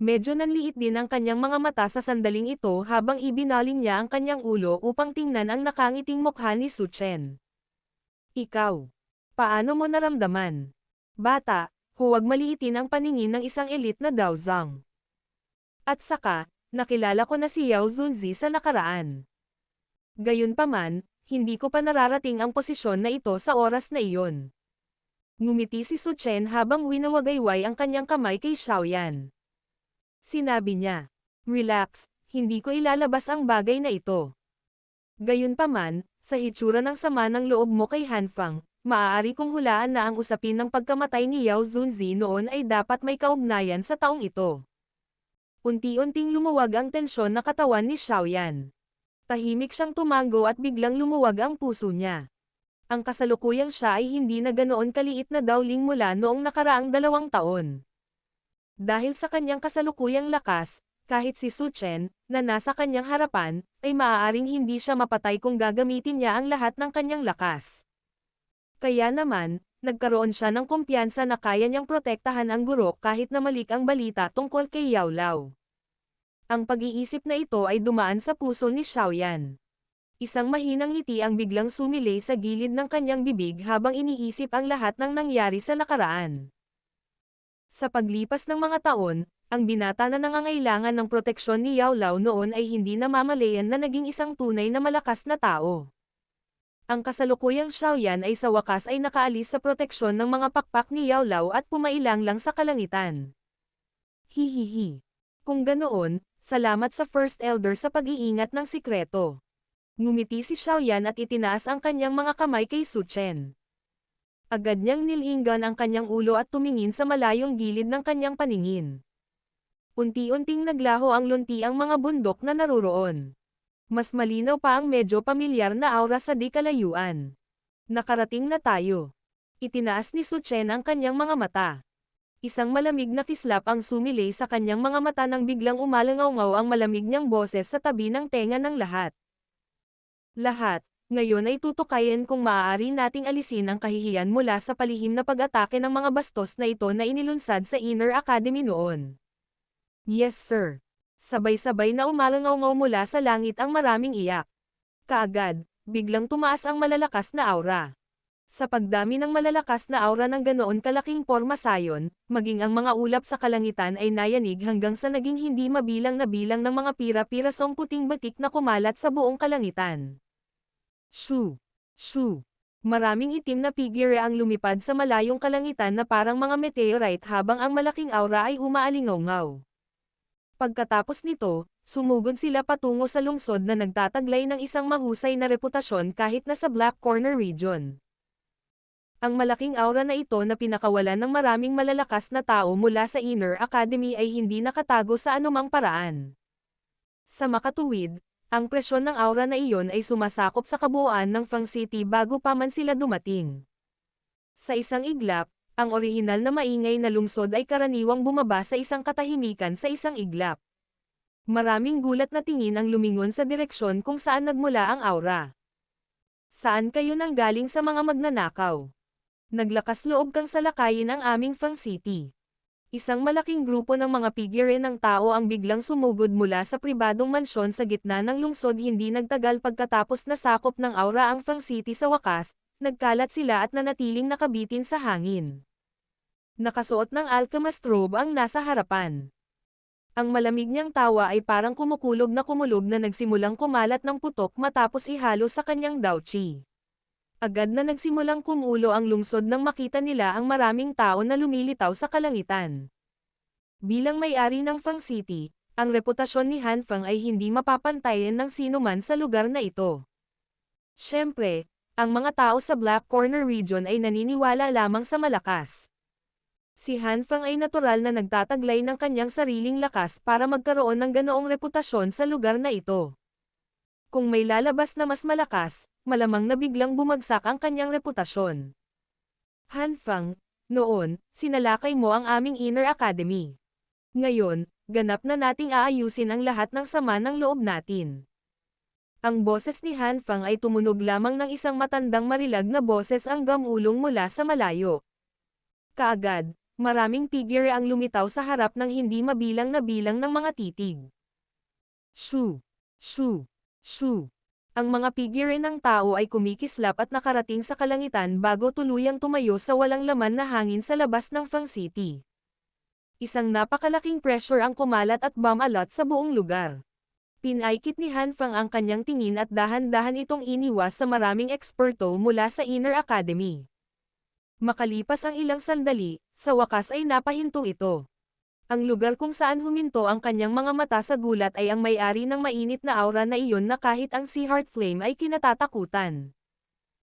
Medyo nanliit din ang kanyang mga mata sa sandaling ito habang ibinaling niya ang kanyang ulo upang tingnan ang nakangiting mukha ni Su Chen. Ikaw. Paano mo naramdaman? Bata, huwag maliitin ang paningin ng isang elite na Dao Zhang. At saka, nakilala ko na si Yao Zunzi sa nakaraan. Gayunpaman, hindi ko pa nararating ang posisyon na ito sa oras na iyon. Ngumiti si Su Chen habang winawagayway ang kanyang kamay kay Xiaoyan. Sinabi niya, relax, hindi ko ilalabas ang bagay na ito. Gayunpaman, sa hitsura ng sama ng loob mo kay Hanfang, maaari kong hulaan na ang usapin ng pagkamatay ni Yao Zunzi noon ay dapat may kaugnayan sa taong ito. Unti-unting lumuwag ang tensyon na katawan ni Xiaoyan. Tahimik siyang tumango at biglang lumuwag ang puso niya. Ang kasalukuyang siya ay hindi na ganoon kaliit na Dowling mula noong nakaraang 2 taon. Dahil sa kanyang kasalukuyang lakas, kahit si Su Chen, na nasa kanyang harapan, ay maaaring hindi siya mapatay kung gagamitin niya ang lahat ng kanyang lakas. Kaya naman, nagkaroon siya ng kumpiyansa na kaya niyang protektahan ang guro kahit na malik ang balita tungkol kay Yao Lao. Ang pag-iisip na ito ay dumaan sa puso ni Xiaoyan. Isang mahinang ngiti ang biglang sumilay sa gilid ng kanyang bibig habang iniisip ang lahat ng nangyari sa nakaraan. Sa paglipas ng mga taon, ang binata na nangangailangan ng proteksyon ni Yao Lao noon ay hindi namamalayan na naging isang tunay na malakas na tao. Ang kasalukuyang Xiaoyan ay sa wakas ay nakaalis sa proteksyon ng mga pakpak ni Yao Lao at pumailang lang sa kalangitan. Hihihi. Kung ganoon, salamat sa First Elder sa pag-iingat ng sikreto. Ngumiti si Xiaoyan at itinaas ang kanyang mga kamay kay Su Chen. Agad niyang nilinggan ang kanyang ulo at tumingin sa malayong gilid ng kanyang paningin. Unti-unting naglaho ang lunti ang mga bundok na naruroon. Mas malinaw pa ang medyo pamilyar na aura sa di kalayuan. Nakarating na tayo. Itinaas ni Su Chen ang kanyang mga mata. Isang malamig na kislap ang sumilay sa kanyang mga mata nang biglang umalangaw-ngaw ang malamig niyang boses sa tabi ng tenga ng lahat. Lahat, ngayon ay tutukayin kung maaari nating alisin ang kahihiyan mula sa palihim na pag-atake ng mga bastos na ito na inilunsad sa Inner Academy noon. Yes sir. Sabay-sabay na umalangaw-ngaw mula sa langit ang maraming iyak. Kaagad, biglang tumaas ang malalakas na aura. Sa pagdami ng malalakas na aura ng ganoon kalaking pormasayon, maging ang mga ulap sa kalangitan ay nayanig hanggang sa naging hindi mabilang na bilang ng mga pira-pirasong puting batik na kumalat sa buong kalangitan. Shoo! Shoo! Maraming itim na figure ang lumipad sa malayong kalangitan na parang mga meteorite habang ang malaking aura ay umaalingaw-ngaw. Pagkatapos nito, sumugod sila patungo sa lungsod na nagtataglay ng isang mahusay na reputasyon kahit na sa Black Corner region. Ang malaking aura na ito na pinakawalan ng maraming malalakas na tao mula sa Inner Academy ay hindi nakatago sa anumang paraan. Sa makatuwid, ang presyon ng aura na iyon ay sumasakop sa kabuuan ng Fang City bago pa man sila dumating. Sa isang iglap, ang orihinal na maingay na lungsod ay karaniwang bumaba sa isang katahimikan sa isang iglap. Maraming gulat na tingin ang lumingon sa direksyon kung saan nagmula ang aura. Saan kayo nanggaling sa mga magnanakaw? Naglakas loob kang salakayin ang aming Fang City. Isang malaking grupo ng mga figure ng tao ang biglang sumugod mula sa pribadong mansyon sa gitna ng lungsod. Hindi nagtagal pagkatapos nasakop ng aura ang Fang City sa wakas, nagkalat sila at nanatiling nakabitin sa hangin. Nakasuot ng alchemist robe ang nasa harapan. Ang malamig niyang tawa ay parang kumukulog na nagsimulang kumalat ng putok matapos ihalo sa kanyang Daochi. Agad na nagsimulang kumulo ang lungsod nang makita nila ang maraming tao na lumilitaw sa kalangitan. Bilang may-ari ng Fang City, ang reputasyon ni Han Fang ay hindi mapapantayan ng sino man sa lugar na ito. Siyempre, ang mga tao sa Black Corner region ay naniniwala lamang sa malakas. Si Han Fang ay natural na nagtataglay ng kanyang sariling lakas para magkaroon ng ganoong reputasyon sa lugar na ito. Kung may lalabas na mas malakas, malamang na biglang bumagsak ang kanyang reputasyon. Han Fang, noon, sinalakay mo ang aming Inner Academy. Ngayon, ganap na nating aayusin ang lahat ng sama ng loob natin. Ang boses ni Han Fang ay tumunog lamang ng isang matandang marilag na boses ang gamulong mula sa malayo. Kaagad, maraming figure ang lumitaw sa harap ng hindi mabilang na bilang ng mga titig. Shoo! Shoo! Shoo! Ang mga figure ng tao ay kumikislap at nakarating sa kalangitan bago tuluyang tumayo sa walang laman na hangin sa labas ng Fang City. Isang napakalaking pressure ang kumalat at bumalot sa buong lugar. Pinaikit ni Han Fang ang kanyang tingin at dahan-dahan itong iniwas sa maraming eksperto mula sa Inner Academy. Makalipas ang ilang sandali, sa wakas ay napahinto ito. Ang lugar kung saan huminto ang kanyang mga mata sa gulat ay ang may-ari ng mainit na aura na iyon na kahit ang Sea Heart Flame ay kinatatakutan.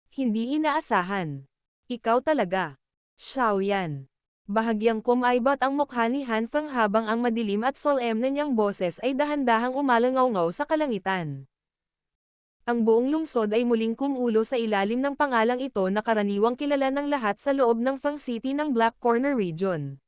Hindi inaasahan. Ikaw talaga. Xiaoyan. Bahagyang kumaibot ang mukha ni Han Fang habang ang madilim at solemne niyang boses ay dahan-dahang umalangaw-ngaw sa kalangitan. Ang buong lungsod ay muling kumulo sa ilalim ng pangalang ito na karaniwang kilala ng lahat sa loob ng Fang City ng Black Corner Region.